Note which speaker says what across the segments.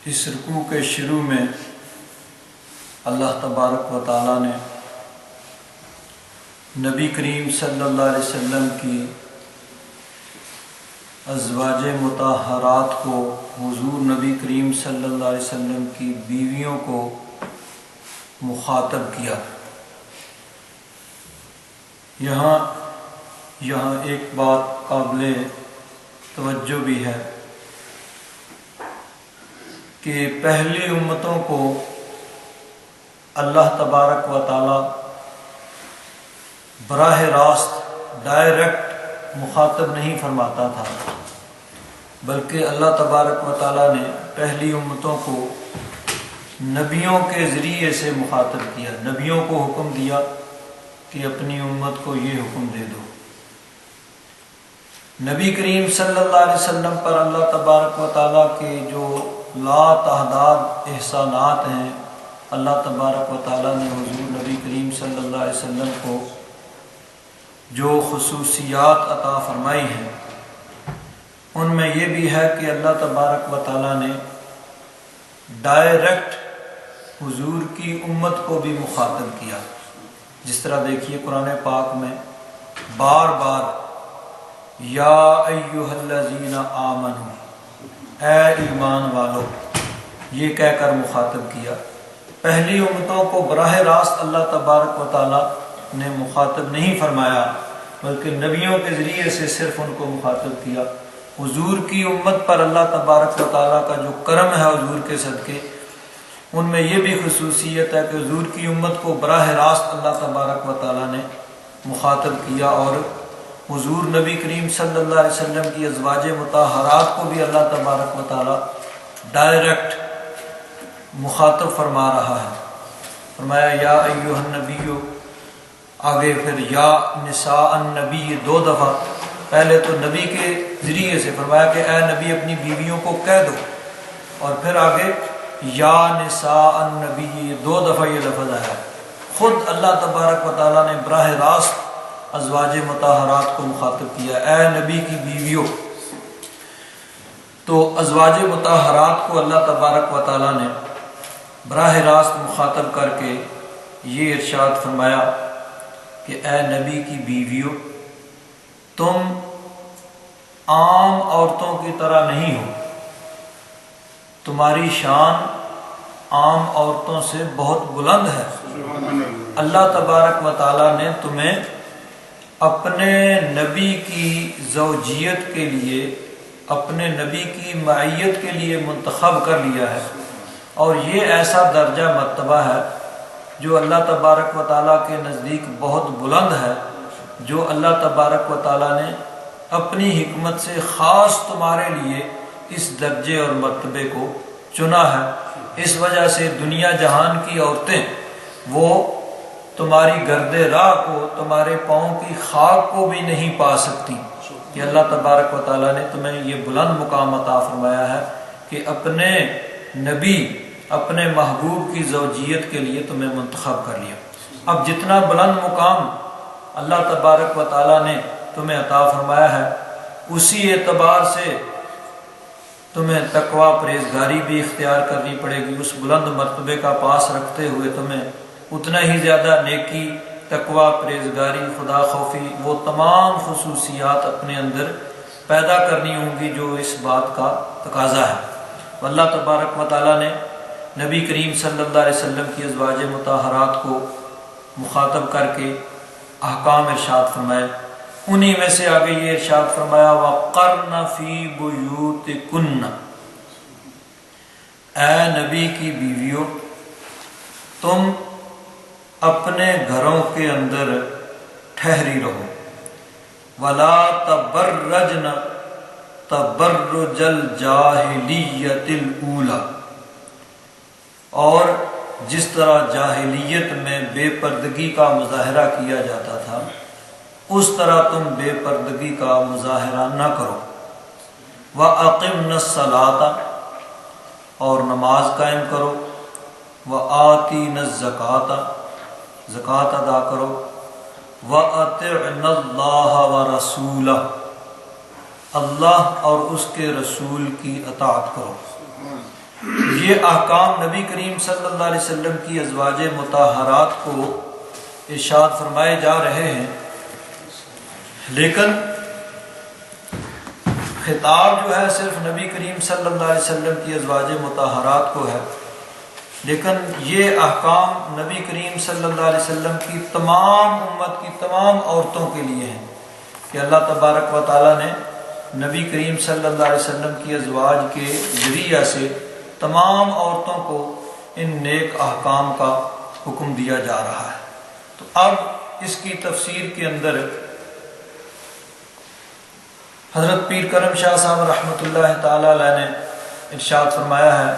Speaker 1: اس رکوع کے شروع میں اللہ تبارک و تعالیٰ نے نبی کریم صلی اللہ علیہ وسلم کی ازواج مطہرات کو، حضور نبی کریم صلی اللہ علیہ وسلم کی بیویوں کو مخاطب کیا۔ یہاں ایک بات قابل توجہ بھی ہے کہ پہلی امتوں کو اللہ تبارک و تعالی براہ راست ڈائریکٹ مخاطب نہیں فرماتا تھا، بلکہ اللہ تبارک و تعالی نے پہلی امتوں کو نبیوں کے ذریعے سے مخاطب کیا، نبیوں کو حکم دیا کہ اپنی امت کو یہ حکم دے دو۔ نبی کریم صلی اللہ علیہ وسلم پر اللہ تبارک و تعالیٰ کے جو لا تعداد احسانات ہیں، اللہ تبارک و تعالیٰ نے حضور نبی کریم صلی اللہ علیہ وسلم کو جو خصوصیات عطا فرمائی ہیں، ان میں یہ بھی ہے کہ اللہ تبارک و تعالیٰ نے ڈائریکٹ حضور کی امت کو بھی مخاطب کیا۔ جس طرح دیکھیے قرآن پاک میں بار بار یا ایھا الذین آمنوا، اے ایمان والو، یہ کہہ کر مخاطب کیا۔ پہلی امتوں کو براہ راست اللہ تبارک و تعالیٰ نے مخاطب نہیں فرمایا، بلکہ نبیوں کے ذریعے سے صرف ان کو مخاطب کیا۔ حضور کی امت پر اللہ تبارک و تعالیٰ کا جو کرم ہے حضور کے صدقے، ان میں یہ بھی خصوصیت ہے کہ حضور کی امت کو براہ راست اللہ تبارک و تعالیٰ نے مخاطب کیا، اور حضور نبی کریم صلی اللہ علیہ وسلم کی ازواج مطہرات کو بھی اللہ تبارک و تعالیٰ ڈائریکٹ مخاطب فرما رہا ہے۔ فرمایا یا ایھا النبی، آگے پھر یا نساء النبی، دو دفعہ، پہلے تو نبی کے ذریعے سے فرمایا کہ اے نبی اپنی بیویوں کو کہہ دو، اور پھر آگے یا نساء النبی، دو دفعہ یہ لفظ ہے۔ خود اللہ تبارک و تعالیٰ نے براہ راست ازواج مطہرات کو مخاطب کیا، اے نبی کی بیویوں۔ تو ازواج مطہرات کو اللہ تبارک و تعالیٰ نے براہ راست مخاطب کر کے یہ ارشاد فرمایا کہ اے نبی کی بیویوں، تم عام عورتوں کی طرح نہیں ہو، تمہاری شان عام عورتوں سے بہت بلند ہے۔ اللہ تبارک و تعالیٰ نے تمہیں اپنے نبی کی زوجیت کے لیے، اپنے نبی کی معیت کے لیے منتخب کر لیا ہے، اور یہ ایسا درجہ مرتبہ ہے جو اللہ تبارک و تعالیٰ کے نزدیک بہت بلند ہے، جو اللہ تبارک و تعالیٰ نے اپنی حکمت سے خاص تمہارے لیے اس درجے اور مرتبے کو چنا ہے۔ اس وجہ سے دنیا جہان کی عورتیں وہ تمہاری گرد راہ کو، تمہارے پاؤں کی خاک کو بھی نہیں پا سکتی، کہ اللہ تبارک و تعالیٰ نے تمہیں یہ بلند مقام عطا فرمایا ہے کہ اپنے نبی، اپنے محبوب کی زوجیت کے لیے تمہیں منتخب کر لیا۔ اب جتنا بلند مقام اللہ تبارک و تعالیٰ نے تمہیں عطا فرمایا ہے، اسی اعتبار سے تمہیں تقوی پرہیزگاری بھی اختیار کرنی پڑے گی۔ اس بلند مرتبے کا پاس رکھتے ہوئے تمہیں اتنا ہی زیادہ نیکی، تقوی، پرہیزگاری، خدا خوفی، وہ تمام خصوصیات اپنے اندر پیدا کرنی ہوں گی جو اس بات کا تقاضا ہے۔ اللہ تبارک و تعالیٰ نے نبی کریم صلی اللہ علیہ وسلم کی ازواج مطہرات کو مخاطب کر کے احکام ارشاد فرمائے۔ انہی میں سے آگے یہ ارشاد فرمایا وَقَرْنَ فِي بُيُوتِكُنَّ، اے نبی کی بیویوں، تم اپنے گھروں کے اندر ٹھہری رہو، وَلَا تَبَرَّجْنَ تَبَرُّجَ الْجَاهِلِيَّةِ الْأُولَى، اور جس طرح جاہلیت میں بے پردگی کا مظاہرہ کیا جاتا تھا، اس طرح تم بے پردگی کا مظاہرہ نہ کرو۔ وَأَقِمْنَ الصَّلَاةَ، اور نماز قائم کرو، وَآتِينَ الزَّكَاةَ، زکوٰۃ ادا کرو، وَأَطِعْنَ اللَّهَ وَرَسُولَهُ، اللہ اور اس کے رسول کی اطاعت کرو۔ یہ احکام نبی کریم صلی اللہ علیہ وسلم کی ازواج مطہرات کو ارشاد فرمائے جا رہے ہیں، لیکن خطاب جو ہے صرف نبی کریم صلی اللہ علیہ وسلم کی ازواج مطہرات کو ہے، لیکن یہ احکام نبی کریم صلی اللہ علیہ وسلم کی تمام امت کی تمام عورتوں کے لیے ہیں کہ اللہ تبارک و تعالیٰ نے نبی کریم صلی اللہ علیہ وسلم کی ازواج کے ذریعہ سے تمام عورتوں کو ان نیک احکام کا حکم دیا جا رہا ہے۔ تو اب اس کی تفسیر کے اندر حضرت پیر کرم شاہ صاحب رحمۃ اللہ تعالی علیہ نے ارشاد فرمایا ہے،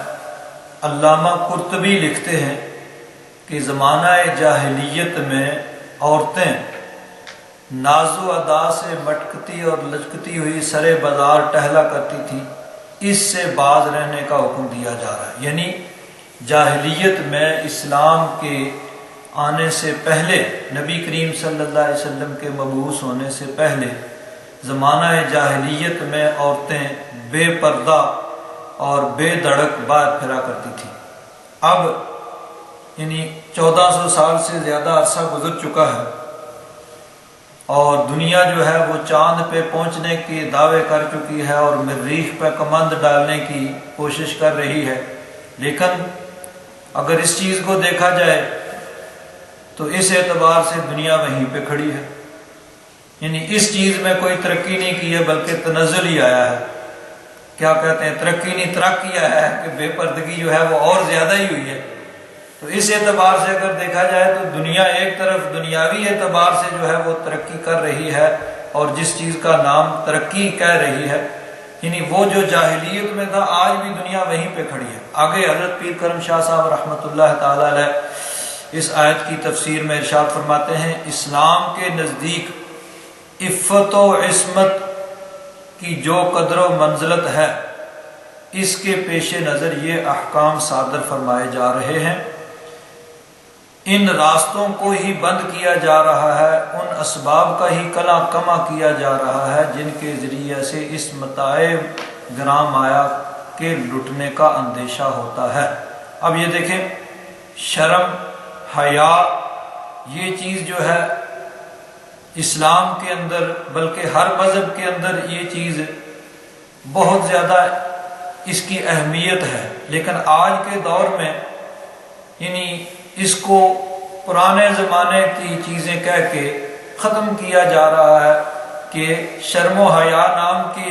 Speaker 1: علامہ قرطبی لکھتے ہیں کہ زمانہ جاہلیت میں عورتیں ناز و ادا سے مٹکتی اور لچکتی ہوئی سرے بازار ٹہلا کرتی تھی، اس سے باز رہنے کا حکم دیا جا رہا ہے۔ یعنی جاہلیت میں اسلام کے آنے سے پہلے، نبی کریم صلی اللہ علیہ وسلم کے مبعوث ہونے سے پہلے زمانہ جاہلیت میں عورتیں بے پردہ اور بے دڑک باہر پھرا کرتی تھی۔ اب یعنی 1400 سال سے زیادہ عرصہ گزر چکا ہے اور دنیا جو ہے وہ چاند پہ پہنچنے کے دعوے کر چکی ہے اور مریخ پہ کمند ڈالنے کی کوشش کر رہی ہے، لیکن اگر اس چیز کو دیکھا جائے تو اس اعتبار سے دنیا وہیں پہ کھڑی ہے، یعنی اس چیز میں کوئی ترقی نہیں کی ہے بلکہ تنزل ہی آیا ہے۔ کیا کہتے ہیں، ترقی نہیں ترقی آیا ہے کہ بے پردگی جو ہے وہ اور زیادہ ہی ہوئی ہے۔ تو اس اعتبار سے اگر دیکھا جائے تو دنیا ایک طرف دنیاوی اعتبار سے جو ہے وہ ترقی کر رہی ہے اور جس چیز کا نام ترقی کہہ رہی ہے، یعنی وہ جو جاہلیت میں تھا آج بھی دنیا وہیں پہ کھڑی ہے۔ آگے حضرت پیر کرم شاہ صاحب رحمۃ اللہ تعالی علیہ اس آیت کی تفسیر میں ارشاد فرماتے ہیں، اسلام کے نزدیک عفت و عصمت کی جو قدر و منزلت ہے، اس کے پیش نظر یہ احکام صادر فرمائے جا رہے ہیں۔ ان راستوں کو ہی بند کیا جا رہا ہے، ان اسباب کا ہی کلا کما کیا جا رہا ہے جن کے ذریعے سے اس متاع گراں مایا کے لٹنے کا اندیشہ ہوتا ہے۔ اب یہ دیکھیں، شرم، حیا، یہ چیز جو ہے اسلام کے اندر بلکہ ہر مذہب کے اندر یہ چیز بہت زیادہ اس کی اہمیت ہے، لیکن آج کے دور میں یعنی اس کو پرانے زمانے کی چیزیں کہہ کے ختم کیا جا رہا ہے کہ شرم و حیا نام کے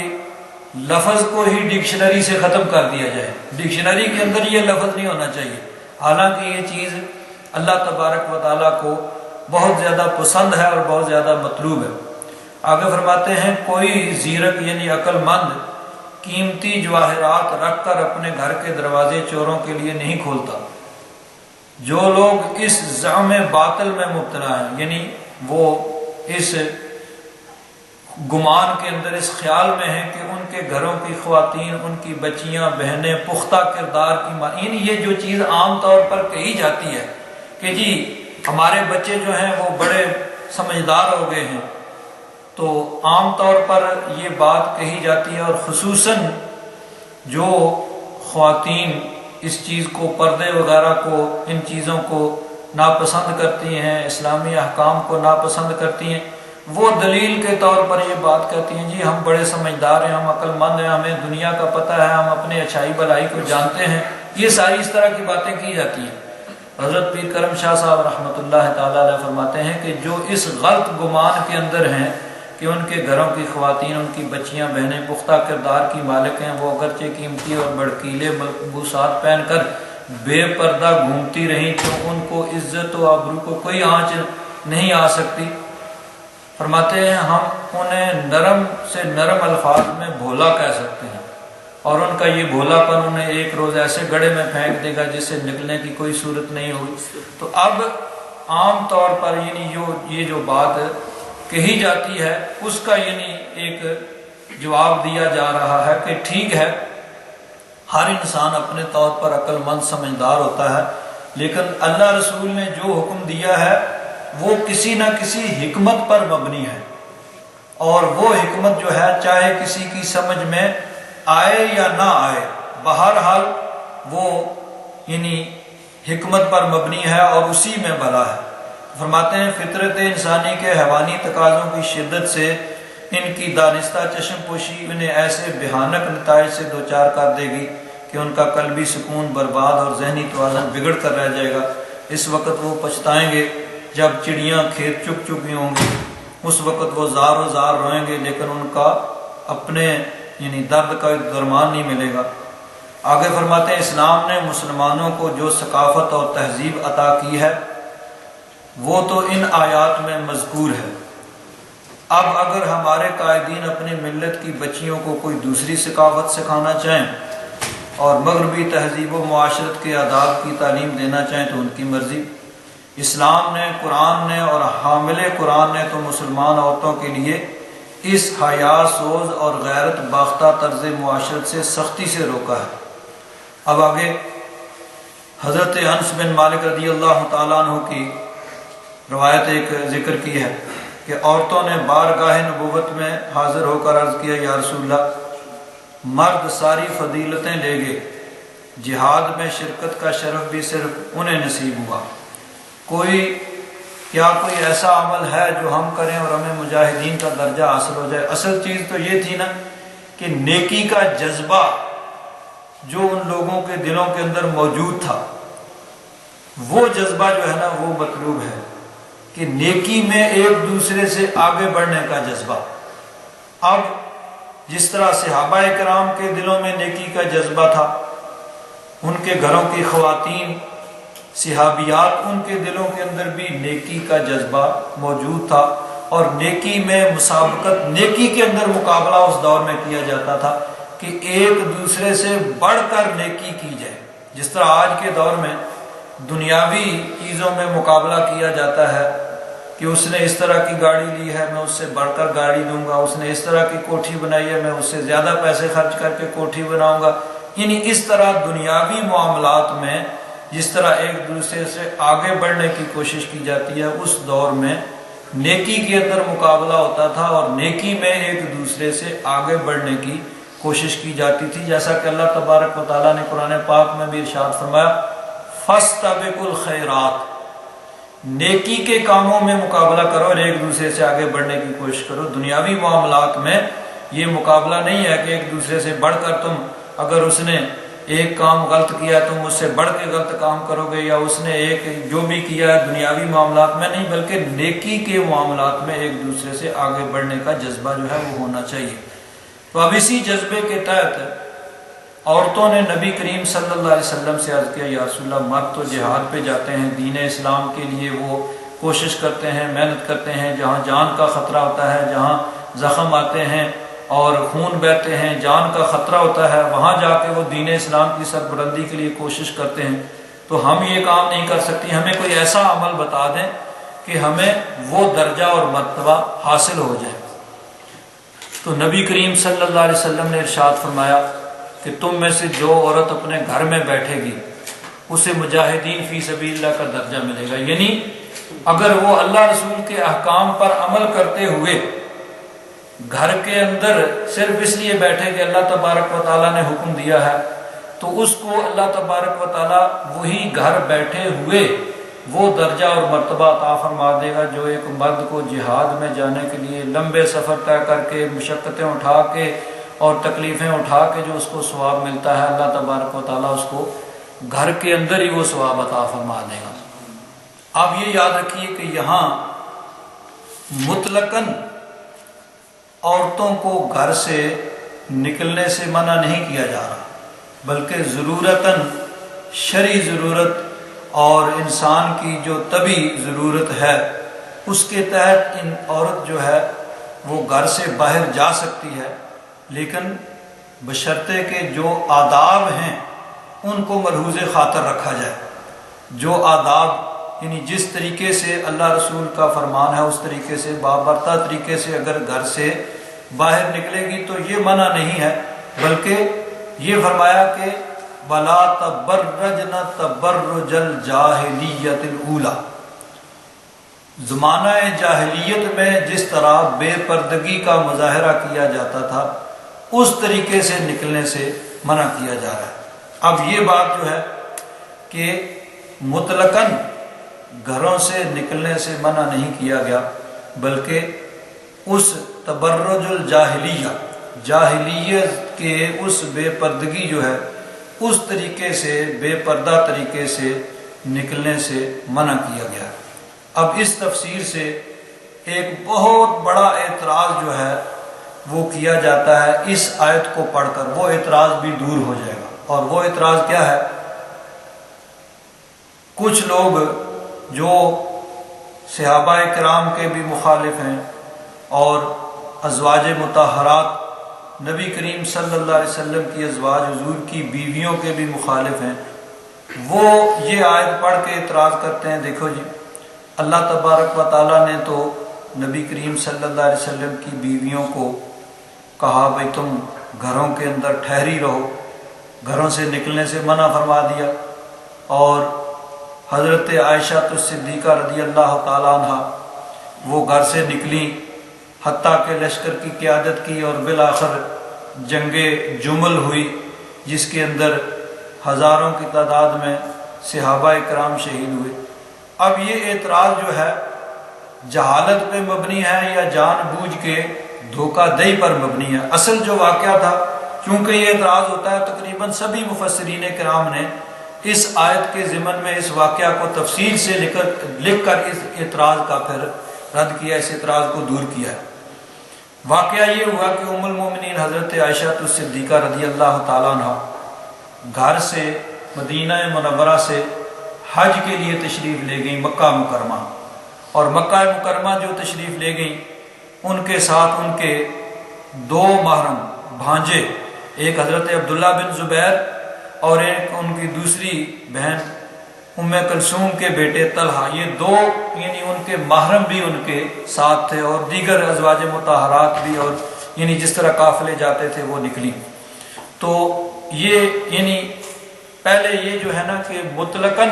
Speaker 1: لفظ کو ہی ڈکشنری سے ختم کر دیا جائے، ڈکشنری کے اندر یہ لفظ نہیں ہونا چاہیے، حالانکہ یہ چیز اللہ تبارک و تعالیٰ کو بہت زیادہ پسند ہے اور بہت زیادہ مطلوب ہے۔ آگے فرماتے ہیں، کوئی زیرک یعنی عقل مند قیمتی جواہرات رکھ کر اپنے گھر کے دروازے چوروں کے لیے نہیں کھولتا۔ جو لوگ اس زعم باطل میں مبتلا ہیں، یعنی وہ اس گمان کے اندر، اس خیال میں ہیں کہ ان کے گھروں کی خواتین، ان کی بچیاں، بہنیں پختہ کردار کی یعنی یہ جو چیز عام طور پر کہی جاتی ہے کہ جی ہمارے بچے جو ہیں وہ بڑے سمجھدار ہو گئے ہیں، تو عام طور پر یہ بات کہی جاتی ہے، اور خصوصاً جو خواتین اس چیز کو، پردے وغیرہ کو، ان چیزوں کو ناپسند کرتی ہیں، اسلامی احکام کو ناپسند کرتی ہیں، وہ دلیل کے طور پر یہ بات کہتی ہیں جی ہم بڑے سمجھدار ہیں، ہم عقل مند ہیں، ہمیں دنیا کا پتہ ہے، ہم اپنے اچھائی بھلائی کو جانتے ہیں، یہ ساری اس طرح کی باتیں کی جاتی ہیں۔ حضرت پیر کرم شاہ صاحب رحمۃ اللہ تعالی علیہ فرماتے ہیں کہ جو اس غلط گمان کے اندر ہیں کہ ان کے گھروں کی خواتین، ان کی بچیاں، بہنیں پختہ کردار کی مالک ہیں، وہ اگرچہ قیمتی اور بڑکیلے ملبوسات پہن کر بے پردہ گھومتی رہیں تو ان کو عزت و آبرو کو کوئی آنچ نہیں آ سکتی۔ فرماتے ہیں ہم انہیں نرم سے نرم الفاظ میں بھولا کہہ سکتے ہیں، اور ان کا یہ بھولا پن انہیں ایک روز ایسے گڑھے میں پھینک دے گا جس سے نکلنے کی کوئی صورت نہیں ہوگی۔ تو اب عام طور پر یعنی یہ جو بات کہی جاتی ہے اس کا یعنی ایک جواب دیا جا رہا ہے کہ ٹھیک ہے، ہر انسان اپنے طور پر عقل مند سمجھدار ہوتا ہے، لیکن اللہ رسول نے جو حکم دیا ہے وہ کسی نہ کسی حکمت پر مبنی ہے، اور وہ حکمت جو ہے چاہے کسی کی سمجھ میں آئے یا نہ آئے، بہرحال وہ یعنی حکمت پر مبنی ہے اور اسی میں بھلا ہے۔ فرماتے ہیں فطرت انسانی کے حیوانی تقاضوں کی شدت سے ان کی دانستہ چشم پوشی انہیں ایسے بھیانک نتائج سے دوچار کر دے گی کہ ان کا قلبی سکون برباد اور ذہنی توازن بگڑ کر رہ جائے گا۔ اس وقت وہ پچھتائیں گے جب چڑیاں کھیت چک چکی ہوں گی، اس وقت وہ زار و زار روئیں گے، لیکن ان کا اپنے یعنی درد کا درمان نہیں ملے گا۔ آگے فرماتے ہیں اسلام نے مسلمانوں کو جو ثقافت اور تہذیب عطا کی ہے وہ تو ان آیات میں مذکور ہے۔ اب اگر ہمارے قائدین اپنی ملت کی بچیوں کو کوئی دوسری ثقافت سکھانا چاہیں اور مغربی تہذیب و معاشرت کے آداب کی تعلیم دینا چاہیں تو ان کی مرضی۔ اسلام نے، قرآن نے اور حامل قرآن نے تو مسلمان عورتوں کے لیے اس حیا سوز اور غیرت باختہ طرز معاشرت سے سختی سے روکا ہے۔ اب آگے حضرت انس بن مالک رضی اللہ تعالیٰ عنہ کی روایت ایک ذکر کی ہے کہ عورتوں نے بارگاہ نبوت میں حاضر ہو کر عرض کیا، یا رسول اللہ، مرد ساری فضیلتیں لے گئے، جہاد میں شرکت کا شرف بھی صرف انہیں نصیب ہوا، کیا کوئی ایسا عمل ہے جو ہم کریں اور ہمیں مجاہدین کا درجہ حاصل ہو جائے؟ اصل چیز تو یہ تھی نا کہ نیکی کا جذبہ جو ان لوگوں کے دلوں کے اندر موجود تھا، وہ جذبہ جو ہے نا وہ مطلوب ہے کہ نیکی میں ایک دوسرے سے آگے بڑھنے کا جذبہ۔ اب جس طرح صحابہ کرام کے دلوں میں نیکی کا جذبہ تھا، ان کے گھروں کی خواتین صحابیات، ان کے دلوں کے اندر بھی نیکی کا جذبہ موجود تھا، اور نیکی میں مسابقت، نیکی کے اندر مقابلہ اس دور میں کیا جاتا تھا کہ ایک دوسرے سے بڑھ کر نیکی کی جائے۔ جس طرح آج کے دور میں دنیاوی چیزوں میں مقابلہ کیا جاتا ہے کہ اس نے اس طرح کی گاڑی لی ہے، میں اس سے بڑھ کر گاڑی دوں گا، اس نے اس طرح کی کوٹھی بنائی ہے، میں اس سے زیادہ پیسے خرچ کر کے کوٹھی بناؤں گا۔ یعنی اس طرح دنیاوی معاملات میں جس طرح ایک دوسرے سے آگے بڑھنے کی کوشش کی جاتی ہے، اس دور میں نیکی کے اندر مقابلہ ہوتا تھا اور نیکی میں ایک دوسرے سے آگے بڑھنے کی کوشش کی جاتی تھی، جیسا کہ اللہ تبارک و تعالیٰ نے قرآن پاک میں بھی ارشاد فرمایا، فَاسْتَبِقُوا الْخَيْرَاتِ، نیکی کے کاموں میں مقابلہ کرو اور ایک دوسرے سے آگے بڑھنے کی کوشش کرو۔ دنیاوی معاملات میں یہ مقابلہ نہیں ہے کہ ایک دوسرے سے بڑھ کر تم، اگر اس نے ایک کام غلط کیا تم اس سے بڑھ کے غلط کام کرو گے، یا اس نے ایک جو بھی کیا ہے دنیاوی معاملات میں نہیں، بلکہ نیکی کے معاملات میں ایک دوسرے سے آگے بڑھنے کا جذبہ جو ہے وہ ہونا چاہیے۔ تو اب اسی جذبے کے تحت عورتوں نے نبی کریم صلی اللہ علیہ وسلم سے عرض کیا، یا رسول اللہ، مرد تو جہاد پہ جاتے ہیں، دین اسلام کے لیے وہ کوشش کرتے ہیں، محنت کرتے ہیں، جہاں جان کا خطرہ ہوتا ہے، جہاں زخم آتے ہیں اور خون بہتے ہیں، جان کا خطرہ ہوتا ہے، وہاں جا کے وہ دین اسلام کی سربلندی کے لیے کوشش کرتے ہیں، تو ہم یہ کام نہیں کر سکتی، ہمیں کوئی ایسا عمل بتا دیں کہ ہمیں وہ درجہ اور مرتبہ حاصل ہو جائے۔ تو نبی کریم صلی اللہ علیہ وسلم نے ارشاد فرمایا کہ تم میں سے جو عورت اپنے گھر میں بیٹھے گی اسے مجاہدین فی سبیل اللہ کا درجہ ملے گا، یعنی اگر وہ اللہ رسول کے احکام پر عمل کرتے ہوئے گھر کے اندر صرف اس لیے بیٹھے کہ اللہ تبارک و تعالیٰ نے حکم دیا ہے، تو اس کو اللہ تبارک و تعالیٰ وہی گھر بیٹھے ہوئے وہ درجہ اور مرتبہ عطا فرما دے گا جو ایک مرد کو جہاد میں جانے کے لیے لمبے سفر طے کر کے، مشقتیں اٹھا کے اور تکلیفیں اٹھا کے جو اس کو ثواب ملتا ہے، اللہ تبارک و تعالیٰ اس کو گھر کے اندر ہی وہ ثواب عطا فرما دے گا۔ آپ یہ یاد رکھیے کہ یہاں مطلقاً عورتوں کو گھر سے نکلنے سے منع نہیں کیا جا رہا، بلکہ ضرورتاً شرعی ضرورت اور انسان کی جو طبعی ضرورت ہے اس کے تحت ان عورت جو ہے وہ گھر سے باہر جا سکتی ہے، لیکن بشرطے کہ جو آداب ہیں ان کو ملحوظ خاطر رکھا جائے۔ جو آداب یعنی جس طریقے سے اللہ رسول کا فرمان ہے اس طریقے سے بابرتا طریقے سے اگر گھر سے باہر نکلے گی تو یہ منع نہیں ہے، بلکہ یہ فرمایا کہ بلا تبرجن تبرج الجاہلیت الاولی، زمانہ جاہلیت میں جس طرح بے پردگی کا مظاہرہ کیا جاتا تھا اس طریقے سے نکلنے سے منع کیا جا رہا ہے۔ اب یہ بات جو ہے کہ مطلقاً گھروں سے نکلنے سے منع نہیں کیا گیا، بلکہ اس تبرج الجاہلیہ، جاہلیت کے اس بے پردگی جو ہے اس طریقے سے، بے پردہ طریقے سے نکلنے سے منع کیا گیا۔ اب اس تفسیر سے ایک بہت بڑا اعتراض جو ہے وہ کیا جاتا ہے اس آیت کو پڑھ کر، وہ اعتراض بھی دور ہو جائے گا۔ اور وہ اعتراض کیا ہے؟ کچھ لوگ جو صحابہ کرام کے بھی مخالف ہیں اور ازواج مطہرات نبی کریم صلی اللہ علیہ وسلم کی ازواج حضور کی بیویوں کے بھی مخالف ہیں، وہ یہ آیت پڑھ کے اعتراض کرتے ہیں، دیکھو جی اللہ تبارک و تعالیٰ نے تو نبی کریم صلی اللہ علیہ وسلم کی بیویوں کو کہا بھئی تم گھروں کے اندر ٹھہری رہو، گھروں سے نکلنے سے منع فرما دیا، اور حضرت عائشہ الصدیقہ رضی اللہ تعالیٰ عنہ وہ گھر سے نکلیں، حتیٰ کہ لشکر کی قیادت کی، اور بالآخر جنگ جمل ہوئی جس کے اندر ہزاروں کی تعداد میں صحابہ کرام شہید ہوئے۔ اب یہ اعتراض جو ہے جہالت پہ مبنی ہے یا جان بوجھ کے دھوکہ دہی پر مبنی ہے؟ اصل جو واقعہ تھا، چونکہ یہ اعتراض ہوتا ہے تقریباً سبھی مفسرین کرام نے اس آیت کے ضمن میں اس واقعہ کو تفصیل سے لکھ کر اس اعتراض کا پھر رد کیا، اس اعتراض کو دور کیا ہے۔ واقعہ یہ ہوا کہ ام المومنین حضرت عائشہ الصدیقہ رضی اللہ تعالیٰ عنہ گھر سے مدینہ منورہ سے حج کے لیے تشریف لے گئیں مکہ مکرمہ، اور مکہ مکرمہ جو تشریف لے گئیں ان کے ساتھ ان کے دو محرم بھانجے، ایک حضرت عبداللہ بن زبیر اور ایک ان کی دوسری بہن ام کلثوم کے بیٹے طلحہ، یہ دو یعنی ان کے محرم بھی ان کے ساتھ تھے، اور دیگر ازواج مطہرات بھی، اور یعنی جس طرح قافلے جاتے تھے وہ نکلی۔ تو یہ یعنی پہلے یہ جو ہے نا کہ مطلقاً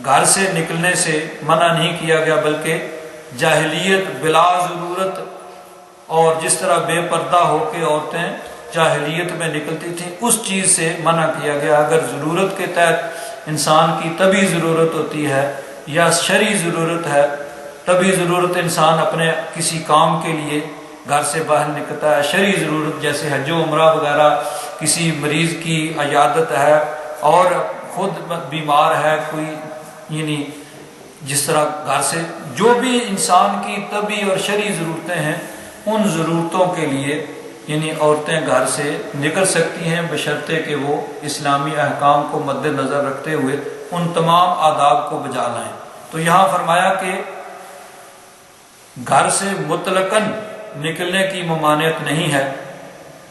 Speaker 1: گھر سے نکلنے سے منع نہیں کیا گیا، بلکہ جاہلیت بلا ضرورت اور جس طرح بے پردہ ہو کے عورتیں جاہلیت میں نکلتی تھیں اس چیز سے منع کیا گیا۔ اگر ضرورت کے تحت انسان کی طبی ضرورت ہوتی ہے یا شرعی ضرورت ہے، طبی ضرورت انسان اپنے کسی کام کے لیے گھر سے باہر نکلتا ہے، شرعی ضرورت جیسے حج و عمرہ وغیرہ، کسی مریض کی عیادت ہے اور خود بیمار ہے کوئی، یعنی جس طرح گھر سے جو بھی انسان کی طبی اور شرعی ضرورتیں ہیں ان ضرورتوں کے لیے یعنی عورتیں گھر سے نکل سکتی ہیں، بشرطے کہ وہ اسلامی احکام کو مد نظر رکھتے ہوئے ان تمام آداب کو بجا لائیں۔ تو یہاں فرمایا کہ گھر سے مطلقاً نکلنے کی ممانعت نہیں ہے،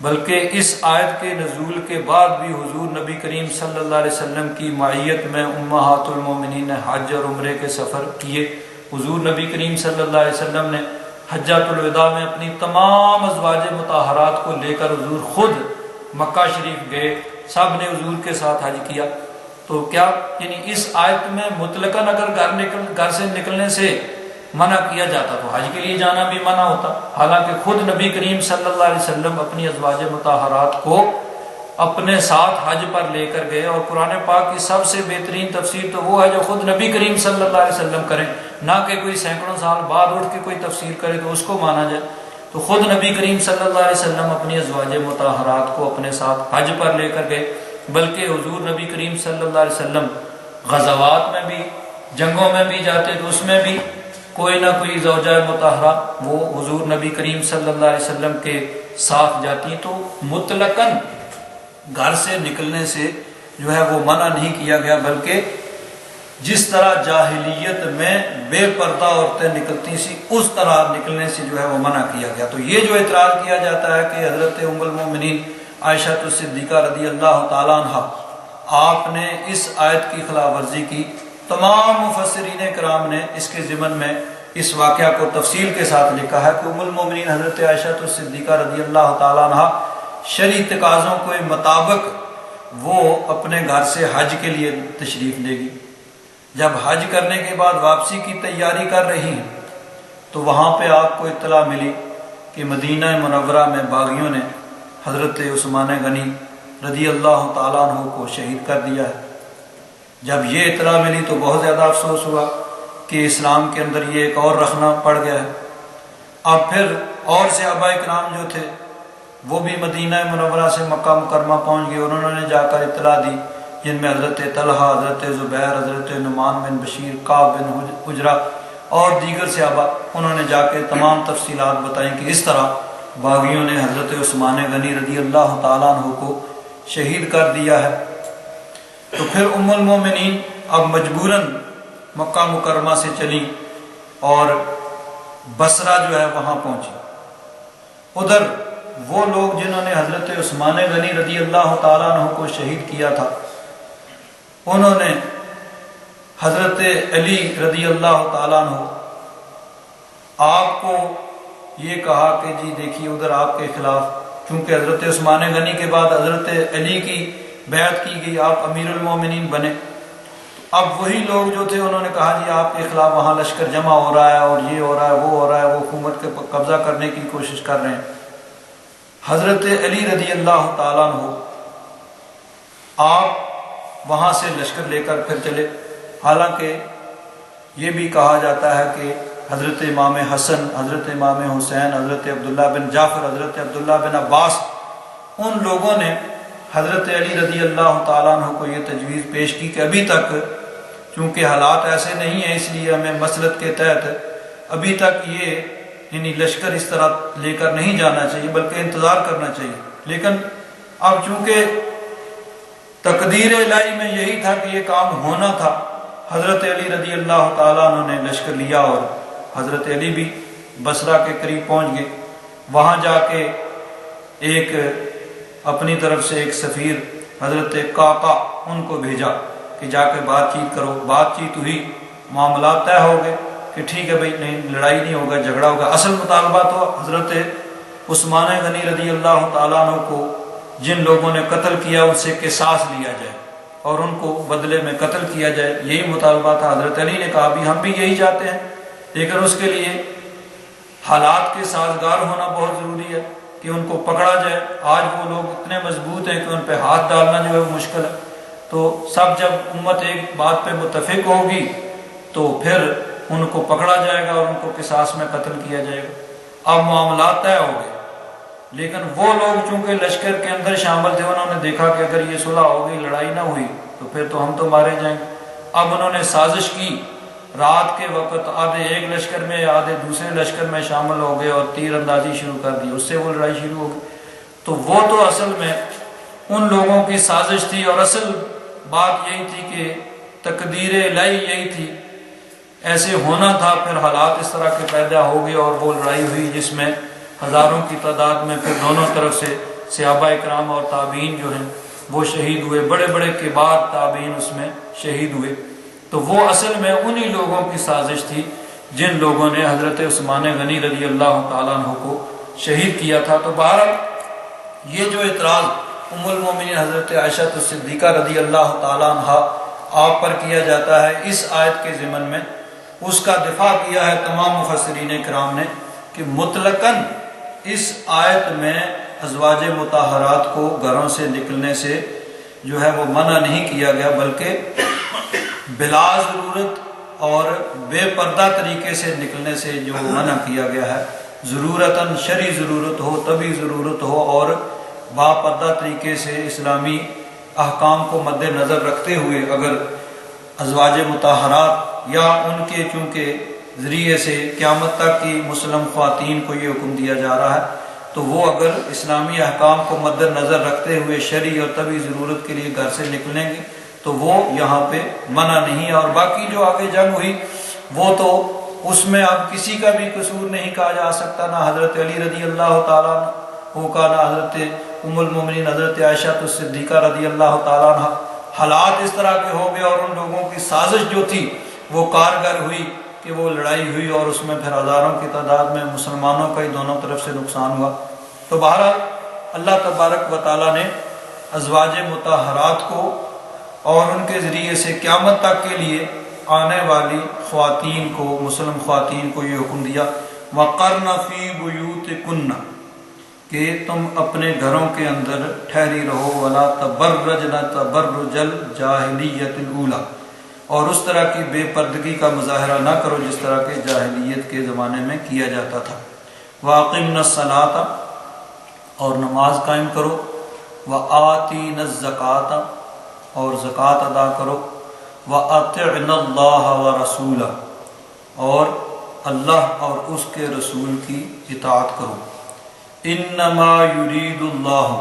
Speaker 1: بلکہ اس آیت کے نزول کے بعد بھی حضور نبی کریم صلی اللہ علیہ وسلم کی معیت میں امہات المومنین نے حج اور عمرے کے سفر کیے۔ حضور نبی کریم صلی اللہ علیہ وسلم نے حجۃ الوداع میں اپنی تمام ازواج مطہرات کو لے کر حضور خود مکہ شریف گئے، سب نے حضور کے ساتھ حج کیا۔ تو کیا یعنی اس آیت میں مطلقاً اگر گھر سے نکلنے سے منع کیا جاتا تو حج کے لیے جانا بھی منع ہوتا، حالانکہ خود نبی کریم صلی اللہ علیہ وسلم اپنی ازواج مطہرات کو اپنے ساتھ حج پر لے کر گئے، اور قرآن پاک کی سب سے بہترین تفسیر تو وہ ہے جو خود نبی کریم صلی اللہ علیہ وسلم کریں، نہ کہ کوئی سینکڑوں سال بعد اٹھ کے کوئی تفسیر کرے تو اس کو مانا جائے۔ تو خود نبی کریم صلی اللہ علیہ وسلم اپنی ازواج مطہرات کو اپنے ساتھ حج پر لے کر گئے، بلکہ حضور نبی کریم صلی اللہ علیہ وسلم غزوات میں بھی، جنگوں میں بھی جاتے تو اس میں بھی کوئی نہ کوئی زوجہ مطہرہ وہ حضور نبی کریم صلی اللہ علیہ وسلم کے ساتھ جاتی، تو مطلقاً گھر سے نکلنے سے جو ہے وہ منع نہیں کیا گیا، بلکہ جس طرح جاہلیت میں بے پردہ عورتیں نکلتی سی اس طرح نکلنے سے جو ہے وہ منع کیا گیا۔ تو یہ جو اعتراض کیا جاتا ہے کہ حضرت ام المومنین عائشہ الصدیقہ رضی اللہ تعالیٰ عنہ آپ نے اس آیت کی خلاف ورزی کی، تمام مفسرین کرام نے اس کے ضمن میں اس واقعہ کو تفصیل کے ساتھ لکھا ہے کہ ام المومنین حضرت عائشہ الصدیقہ رضی اللہ تعالیٰ عنہ شرعی تقاضوں کے مطابق وہ اپنے گھر سے حج کے لیے تشریف لے گی۔ جب حج کرنے کے بعد واپسی کی تیاری کر رہی ہیں تو وہاں پہ آپ کو اطلاع ملی کہ مدینہ منورہ میں باغیوں نے حضرت عثمان غنی رضی اللہ تعالیٰ عنہ کو شہید کر دیا ہے۔ جب یہ اطلاع ملی تو بہت زیادہ افسوس ہوا کہ اسلام کے اندر یہ ایک اور رخنا پڑ گیا ہے۔ اب پھر اور صحابہ کرام جو تھے وہ بھی مدینہ منورہ سے مکہ مکرمہ پہنچ گئے، انہوں نے جا کر اطلاع دی، جن میں حضرت طلحہ، حضرت زبیر، حضرت نعمان بن بشیر، کعب بن عجرہ اور دیگر صحابہ، انہوں نے جا کے تمام تفصیلات بتائیں کہ اس طرح باغیوں نے حضرت عثمان غنی رضی اللہ تعالیٰ عنہ کو شہید کر دیا ہے۔ تو پھر ام المومنین اب مجبوراً مکہ مکرمہ سے چلی اور بصرہ جو ہے وہاں پہنچی۔ ادھر وہ لوگ جنہوں نے حضرت عثمان غنی رضی اللہ تعالیٰ عنہ کو شہید کیا تھا، انہوں نے حضرت علی رضی اللہ تعالیٰ عنہ آپ کو یہ کہا کہ جی دیکھیے ادھر آپ کے خلاف، چونکہ حضرت عثمان غنی کے بعد حضرت علی کی بیعت کی گئی، آپ امیر المومنین بنے، اب وہی لوگ جو تھے انہوں نے کہا جی آپ کے خلاف وہاں لشکر جمع ہو رہا ہے اور یہ ہو رہا ہے وہ ہو رہا ہے، وہ حکومت کے قبضہ کرنے کی کوشش کر رہے ہیں۔ حضرت علی رضی اللہ تعالیٰ عنہ آپ وہاں سے لشکر لے کر پھر چلے، حالانکہ یہ بھی کہا جاتا ہے کہ حضرت امام حسن، حضرت امام حسین، حضرت عبداللہ بن جعفر، حضرت عبداللہ بن عباس، ان لوگوں نے حضرت علی رضی اللہ تعالیٰ عنہ کو یہ تجویز پیش کی کہ ابھی تک چونکہ حالات ایسے نہیں ہیں، اس لیے ہمیں مسلط کے تحت ابھی تک یہ یعنی لشکر اس طرح لے کر نہیں جانا چاہیے بلکہ انتظار کرنا چاہیے۔ لیکن اب چونکہ تقدیر الہی میں یہی تھا کہ یہ کام ہونا تھا، حضرت علی رضی اللہ تعالیٰ عنہ نے لشکر لیا اور حضرت علی بھی بصرہ کے قریب پہنچ گئے۔ وہاں جا کے ایک اپنی طرف سے ایک سفیر حضرت قعقاع ان کو بھیجا کہ جا کے بات چیت کرو۔ بات چیت ہوئی، معاملات طے ہو گئے کہ ٹھیک ہے بھائی، نہیں لڑائی نہیں ہوگا، جھگڑا ہوگا۔ اصل مطالبہ تو حضرت عثمان غنی رضی اللہ تعالیٰ عنہ کو جن لوگوں نے قتل کیا ان سے قصاص لیا جائے اور ان کو بدلے میں قتل کیا جائے، یہی مطالبہ تھا۔ حضرت علی نے کہا بھی ہم بھی یہی چاہتے ہیں، لیکن اس کے لیے حالات کے سازگار ہونا بہت ضروری ہے کہ ان کو پکڑا جائے۔ آج وہ لوگ اتنے مضبوط ہیں کہ ان پہ ہاتھ ڈالنا جو ہے وہ مشکل ہے۔ تو سب جب امت ایک بات پہ متفق ہوگی تو پھر ان کو پکڑا جائے گا اور ان کو قصاص میں قتل کیا جائے گا۔ اب معاملات طے ہو گئے، لیکن وہ لوگ چونکہ لشکر کے اندر شامل تھے، انہوں نے دیکھا کہ اگر یہ صلح ہو گئی، لڑائی نہ ہوئی تو پھر تو ہم تو مارے جائیں گے۔ اب انہوں نے سازش کی، رات کے وقت آدھے ایک لشکر میں آدھے دوسرے لشکر میں شامل ہو گئے اور تیر اندازی شروع کر دی، اس سے وہ لڑائی شروع ہو گئی۔ تو وہ تو اصل میں ان لوگوں کی سازش تھی اور اصل بات یہی تھی کہ تقدیر الہی یہی تھی، ایسے ہونا تھا۔ پھر حالات اس طرح کے پیدا ہو گئے اور وہ لڑائی ہوئی جس میں ہزاروں کی تعداد میں پھر دونوں طرف سے صحابہ اکرام اور تابعین جو ہیں وہ شہید ہوئے، بڑے بڑے کبار تابعین اس میں شہید ہوئے۔ تو وہ اصل میں انہی لوگوں کی سازش تھی جن لوگوں نے حضرت عثمان غنی رضی اللہ تعالیٰ عنہ کو شہید کیا تھا۔ تو بہرحال یہ جو اعتراض ام المومنین حضرت عائشہ صدیقہ رضی اللہ تعالیٰ عنہ آپ پر کیا جاتا ہے اس آیت کے ضمن میں، اس کا دفاع کیا ہے تمام مفسرین کرام نے کہ مطلقاً اس آیت میں ازواج مطہرات کو گھروں سے نکلنے سے جو ہے وہ منع نہیں کیا گیا، بلکہ بلا ضرورت اور بے پردہ طریقے سے نکلنے سے جو منع کیا گیا ہے۔ ضرورتاً شرعی ضرورت ہو، طبی ضرورت ہو اور با پردہ طریقے سے اسلامی احکام کو مد نظر رکھتے ہوئے اگر ازواج مطہرات یا ان کے چونکہ ذریعے سے قیامت تک کی مسلم خواتین کو یہ حکم دیا جا رہا ہے، تو وہ اگر اسلامی احکام کو مد نظر رکھتے ہوئے شرعی اور طبی ضرورت کے لیے گھر سے نکلیں گے تو وہ یہاں پہ منع نہیں ہے۔ اور باقی جو آگے جنگ ہوئی وہ تو اس میں اب کسی کا بھی قصور نہیں کہا جا سکتا، نہ حضرت علی رضی اللہ تعالیٰ عنہ کا، نہ حضرت ام المومنین حضرت عائشہ صدیقہ رضی اللہ تعالیٰ عنہ۔ حالات اس طرح کے ہو گئے اور ان لوگوں کی سازش جو تھی وہ کارگر ہوئی کہ وہ لڑائی ہوئی اور اس میں پھر ہزاروں کی تعداد میں مسلمانوں کا ہی دونوں طرف سے نقصان ہوا۔ تو بہرحال اللہ تبارک و تعالیٰ نے ازواج مطہرات کو اور ان کے ذریعے سے قیامت تک کے لیے آنے والی خواتین کو، مسلم خواتین کو یہ حکم دیا وَقَرْنَ فِي بُيُوتِكُنَّ، کہ تم اپنے گھروں کے اندر ٹھہری رہو، ولا تبرجن تبرج الجاہلیت الاولی، اور اس طرح کی بے پردگی کا مظاہرہ نہ کرو جس طرح کے جاہلیت کے زمانے میں کیا جاتا تھا۔ واقمنا الصلاۃ، اور نماز قائم کرو، وآتینا الزکوٰۃ، اور زکوٰۃ ادا کرو، وأطعنا اللہ ورسولہ، اور اللہ اور اس کے رسول کی اطاعت کرو۔ انما یرید اللہ،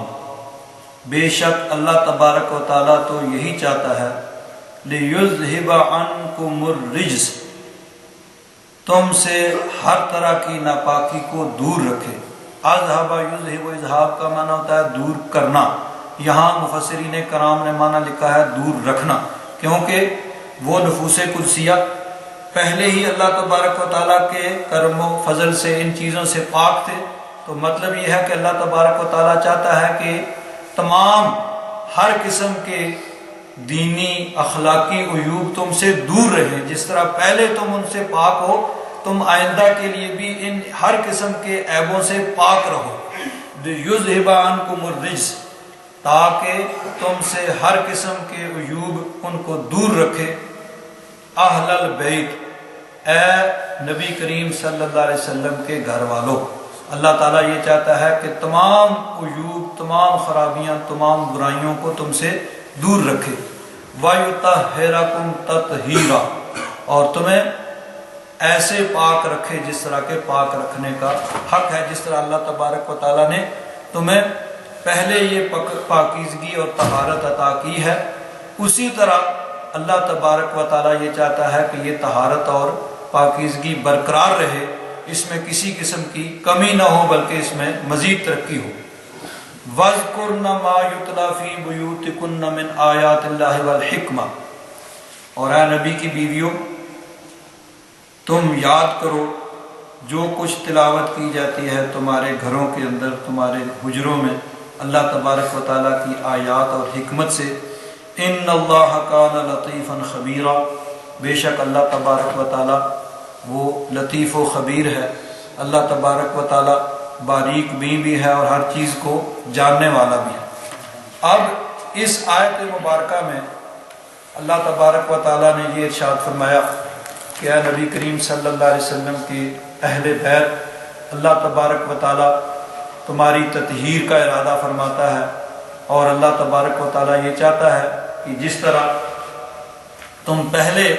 Speaker 1: بے شک اللہ تبارک و تعالیٰ تو یہی چاہتا ہے، لیذہب عنکم الرجس، تم سے ہر طرح کی ناپاکی کو دور رکھے۔ اذہب یذہب، اذہاب کا معنی ہوتا ہے دور کرنا، یہاں مفسرین کرام نے معنی لکھا ہے دور رکھنا، کیونکہ وہ نفوس قدسیہ پہلے ہی اللہ تبارک و تعالیٰ کے کرم و فضل سے ان چیزوں سے پاک تھے۔ تو مطلب یہ ہے کہ اللہ تبارک و تعالیٰ چاہتا ہے کہ تمام ہر قسم کے دینی اخلاقی عیوب تم سے دور رہیں، جس طرح پہلے تم ان سے پاک ہو، تم آئندہ کے لیے بھی ان ہر قسم کے عیبوں سے پاک رہو۔ یذہب عنکم الرجس، تاکہ تم سے ہر قسم کے عیوب ان کو دور رکھے۔ اہل البیت، اے نبی کریم صلی اللہ علیہ وسلم کے گھر والوں، اللہ تعالیٰ یہ چاہتا ہے کہ تمام عیوب، تمام خرابیاں، تمام برائیوں کو تم سے دور رکھے۔ وَيُطَهِّرَكُمْ تَطْهِيرًا، اور تمہیں ایسے پاک رکھے جس طرح کے پاک رکھنے کا حق ہے، جس طرح اللہ تبارک و تعالیٰ نے تمہیں پہلے یہ پاکیزگی اور طہارت عطا کی ہے، اسی طرح اللہ تبارک و تعالیٰ یہ چاہتا ہے کہ یہ طہارت اور پاکیزگی برقرار رہے، اس میں کسی قسم کی کمی نہ ہو بلکہ اس میں مزید ترقی ہو۔ وَاذْكُرْنَ مَا يُتْلَى فِي بُيُوتِكُنَّ مِنْ آيَاتِ اللَّهِ وَالْحِكْمَةِ، اور اے نبی کی بیویوں، تم یاد کرو جو کچھ تلاوت کی جاتی ہے تمہارے گھروں کے اندر، تمہارے حجروں میں، اللہ تبارک و تعالیٰ کی آیات اور حکمت سے۔ ان اللہ کان لطیفا خبیرا، بے شک اللہ تبارک و تعالیٰ وہ لطیف و خبیر ہے، اللہ تبارک و تعالیٰ باریک بین بھی ہے اور ہر چیز کو جاننے والا بھی ہے۔ اب اس آیت مبارکہ میں اللہ تبارک و تعالیٰ نے یہ ارشاد فرمایا کہ اے نبی کریم صلی اللہ علیہ وسلم کی اہل بیت، اللہ تبارک و تعالیٰ تمہاری تطہیر کا ارادہ فرماتا ہے، اور اللہ تبارک و تعالیٰ یہ چاہتا ہے کہ جس طرح تم پہلے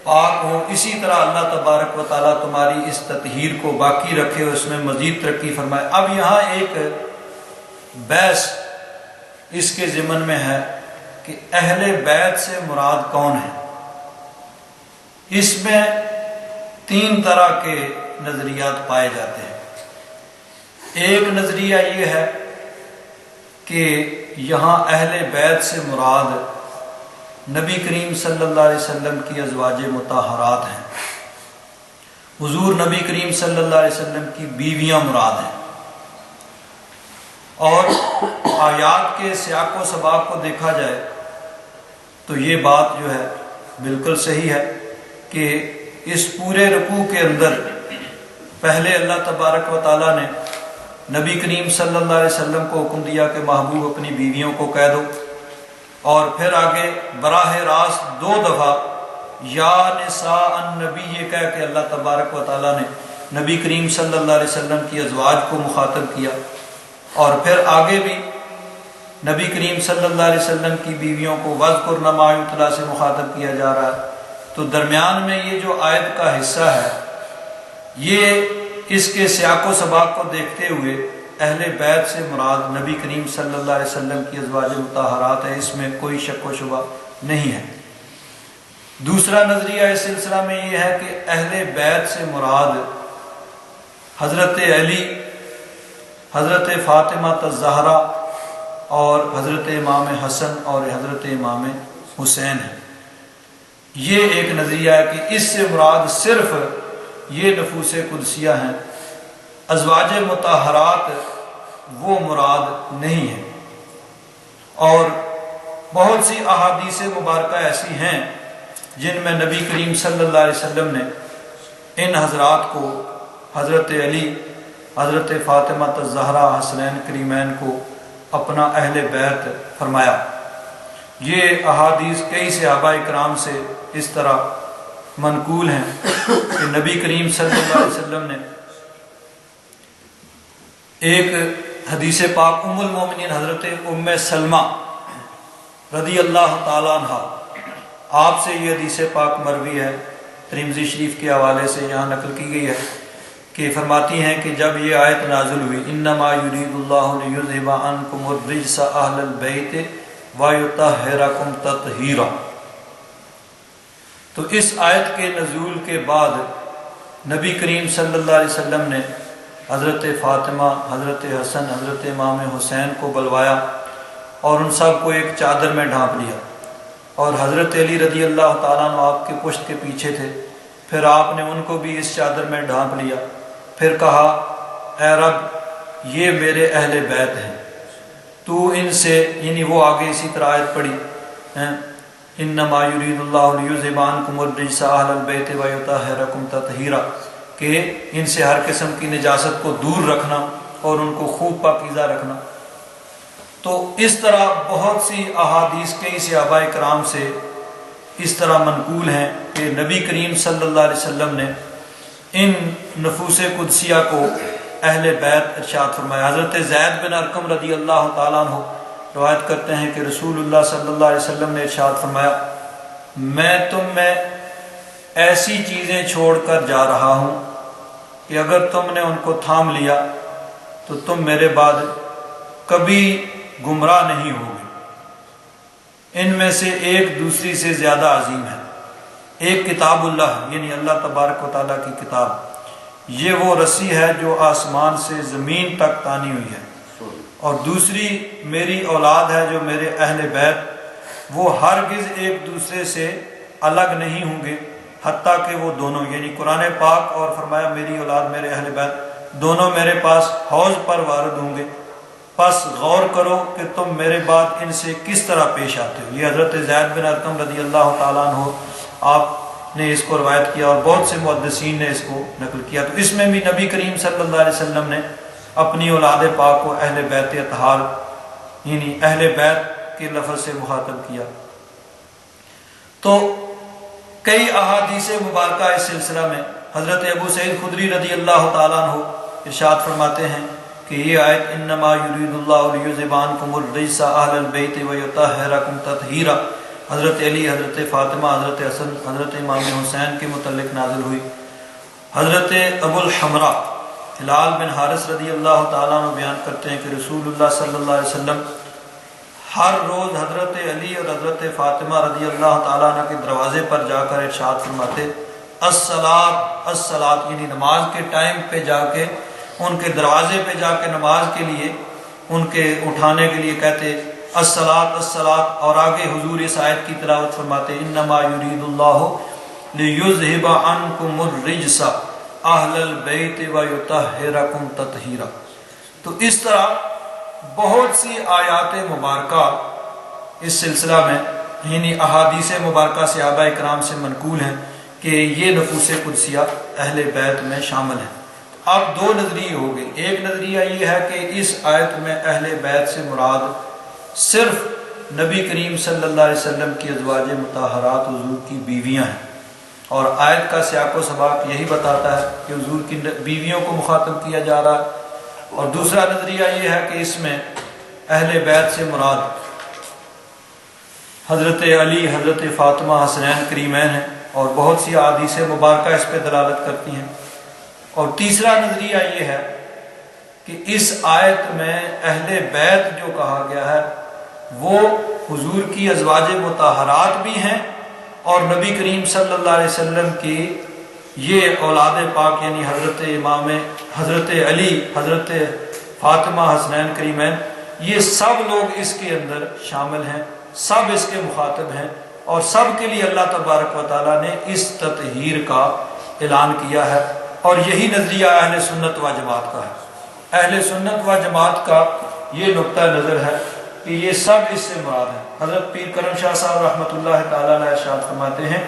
Speaker 1: پاک ہو، اسی طرح اللہ تبارک و تعالیٰ تمہاری اس تطہیر کو باقی رکھے اور اس میں مزید ترقی فرمائے۔ اب یہاں ایک بحث اس کے ضمن میں ہے کہ اہل بیت سے مراد کون ہے۔ اس میں تین طرح کے نظریات پائے جاتے ہیں۔ ایک نظریہ یہ ہے کہ یہاں اہل بیت سے مراد نبی کریم صلی اللہ علیہ وسلم کی ازواج مطہرات ہیں، حضور نبی کریم صلی اللہ علیہ وسلم کی بیویاں مراد ہیں۔ اور آیات کے سیاق و سباق کو دیکھا جائے تو یہ بات جو ہے بالکل صحیح ہے کہ اس پورے رکوع کے اندر پہلے اللہ تبارک و تعالیٰ نے نبی کریم صلی اللہ علیہ وسلم کو حکم دیا کہ محبوب اپنی بیویوں کو کہہ دو، اور پھر آگے براہ راست 2 دفعہ یا نساء النبی یہ کہہ کے اللہ تبارک و تعالیٰ نے نبی کریم صلی اللہ علیہ وسلم کی ازواج کو مخاطب کیا، اور پھر آگے بھی نبی کریم صلی اللہ علیہ وسلم کی بیویوں کو وَاذْكُرْنَ مَا يُتْلَى سے مخاطب کیا جا رہا ہے۔ تو درمیان میں یہ جو آیت کا حصہ ہے، یہ اس کے سیاق و سباق کو دیکھتے ہوئے اہل بیت سے مراد نبی کریم صلی اللہ علیہ وسلم کی ازواج مطہرات ہے، اس میں کوئی شک و شبہ نہیں ہے۔ دوسرا نظریہ اس سلسلہ میں یہ ہے کہ اہل بیت سے مراد حضرت علی، حضرت فاطمہ الزہرا اور حضرت امام حسن اور حضرت امام حسین ہے۔ یہ ایک نظریہ ہے کہ اس سے مراد صرف یہ نفوس قدسیہ ہیں، ازواج مطہرات وہ مراد نہیں ہے۔ اور بہت سی احادیث مبارکہ ایسی ہیں جن میں نبی کریم صلی اللہ علیہ وسلم نے ان حضرات کو، حضرت علی، حضرت فاطمہ الزہرا حسنین کریمین کو اپنا اہل بیت فرمایا۔ یہ احادیث کئی صحابہ اکرام سے اس طرح منقول ہیں کہ نبی کریم صلی اللہ علیہ وسلم نے ایک حدیث پاک ام المومنین حضرت ام سلمہ رضی اللہ تعالیٰ عنہ، آپ سے یہ حدیث پاک مروی ہے، ترمذی شریف کے حوالے سے یہاں نقل کی گئی ہے کہ فرماتی ہیں کہ جب یہ آیت نازل ہوئی انما یرید اللہ لیذھب عنکم الرجس اہل البیت ویطہرکم تطہیرا، تو اس آیت کے نزول کے بعد نبی کریم صلی اللہ علیہ وسلم نے حضرت فاطمہ، حضرت حسن، حضرت امام حسین کو بلوایا اور ان سب کو ایک چادر میں ڈھانپ لیا، اور حضرت علی رضی اللہ تعالیٰ عنہ آپ کے پشت کے پیچھے تھے، پھر آپ نے ان کو بھی اس چادر میں ڈھانپ لیا، پھر کہا اے رب یہ میرے اہل بیت ہیں، تو ان سے، یعنی وہ آگے اسی طرح آیت پڑھی انما یرید اللہ لیذھب عنکم الرجس اہل البیت ویطہرکم تطہیرا، کہ ان سے ہر قسم کی نجاست کو دور رکھنا اور ان کو خوب پاکیزہ رکھنا۔ تو اس طرح بہت سی احادیث کئی صحابہ کرام سے اس طرح منقول ہیں کہ نبی کریم صلی اللہ علیہ وسلم نے ان نفوس قدسیہ کو اہل بیت ارشاد فرمایا۔ حضرت زید بن ارقم رضی اللہ تعالیٰ عنہ روایت کرتے ہیں کہ رسول اللہ صلی اللہ علیہ وسلم نے ارشاد فرمایا میں تم میں ایسی چیزیں چھوڑ کر جا رہا ہوں کہ اگر تم نے ان کو تھام لیا تو تم میرے بعد کبھی گمراہ نہیں ہوگے۔ ان میں سے ایک دوسری سے زیادہ عظیم ہے۔ ایک کتاب اللہ، یعنی اللہ تبارک و تعالیٰ کی کتاب، یہ وہ رسی ہے جو آسمان سے زمین تک تانی ہوئی ہے، اور دوسری میری اولاد ہے جو میرے اہل بیت، وہ ہرگز ایک دوسرے سے الگ نہیں ہوں گے حتیٰ کہ وہ دونوں، یعنی قرآن پاک اور فرمایا میری اولاد میرے اہل بیت، دونوں میرے پاس حوض پر وارد ہوں گے، پس غور کرو کہ تم میرے بعد ان سے کس طرح پیش آتے ہو۔ یہ حضرت زید بن ارقم رضی اللہ تعالیٰ عنہ آپ نے اس کو روایت کیا اور بہت سے محدثین نے اس کو نقل کیا۔ تو اس میں بھی نبی کریم صلی اللہ علیہ وسلم نے اپنی اولاد پاک کو اہل بیت اطہار، یعنی اہل بیت کے لفظ سے مخاطب کیا۔ تو کئی احادیث مبارکہ اس سلسلہ میں حضرت ابو سعید خدری رضی اللہ تعالیٰ عنہ ارشاد فرماتے ہیں کہ یہ آیت انما یرید اللہ لیذھب عنکم الرجس اہل البیت ویطہرکم تطہیرا حضرت علی، حضرت فاطمہ، حضرت حسن، حضرت امام حسین کے متعلق نازل ہوئی۔ حضرت ابو الحمراء ہلال بن حارث رضی اللہ تعالیٰ عنہ بیان کرتے ہیں کہ رسول اللہ صلی اللہ علیہ وسلم ہر روز حضرت علی اور حضرت فاطمہ رضی اللہ تعالیٰ عنہ کے دروازے پر جا کر ارشاد فرماتے الصلاۃ الصلاۃ، یعنی نماز کے ٹائم پہ جا کے ان کے دروازے پہ جا کے نماز کے لیے ان کے اٹھانے کے لیے کہتے الصلاۃ الصلاۃ، اور آگے حضور اس آیت کی تلاوت فرماتے انما یرید اللہ لیذھب عنکم الرجس اہل البیت ویطہرکم تطہیرا۔ تو اس طرح بہت سی آیات مبارکہ اس سلسلہ میں، یعنی احادیث مبارکہ صحابہ کرام سے منقول ہیں کہ یہ نفوس قدسیہ اہل بیت میں شامل ہیں۔ اب دو نظریے ہو گئے۔ ایک نظریہ یہ ہے کہ اس آیت میں اہل بیت سے مراد صرف نبی کریم صلی اللہ علیہ وسلم کی ازواج مطہرات حضور کی بیویاں ہیں، اور آیت کا سیاق و سباق یہی بتاتا ہے کہ حضور کی بیویوں کو مخاطب کیا جا رہا ہے۔ اور دوسرا نظریہ یہ ہے کہ اس میں اہل بیت سے مراد حضرت علی، حضرت فاطمہ، حسنین کریمین ہیں، اور بہت سی احادیث مبارکہ اس پہ دلالت کرتی ہیں۔ اور تیسرا نظریہ یہ ہے کہ اس آیت میں اہل بیت جو کہا گیا ہے وہ حضور کی ازواج مطہرات بھی ہیں اور نبی کریم صلی اللہ علیہ وسلم کی یہ اولاد پاک، یعنی حضرت علی، حضرت فاطمہ، حسنین کریمین، یہ سب لوگ اس کے اندر شامل ہیں، سب اس کے مخاطب ہیں، اور سب کے لیے اللہ تبارک و تعالیٰ نے اس تطہیر کا اعلان کیا ہے۔ اور یہی نظریہ اہل سنت و جماعت کا ہے۔ اہل سنت و جماعت کا یہ نقطہ نظر ہے کہ یہ سب اس سے مراد ہے۔ حضرت پیر کرم شاہ صاحب رحمۃ اللہ تعالیٰ علیہ ارشاد فرماتے ہیں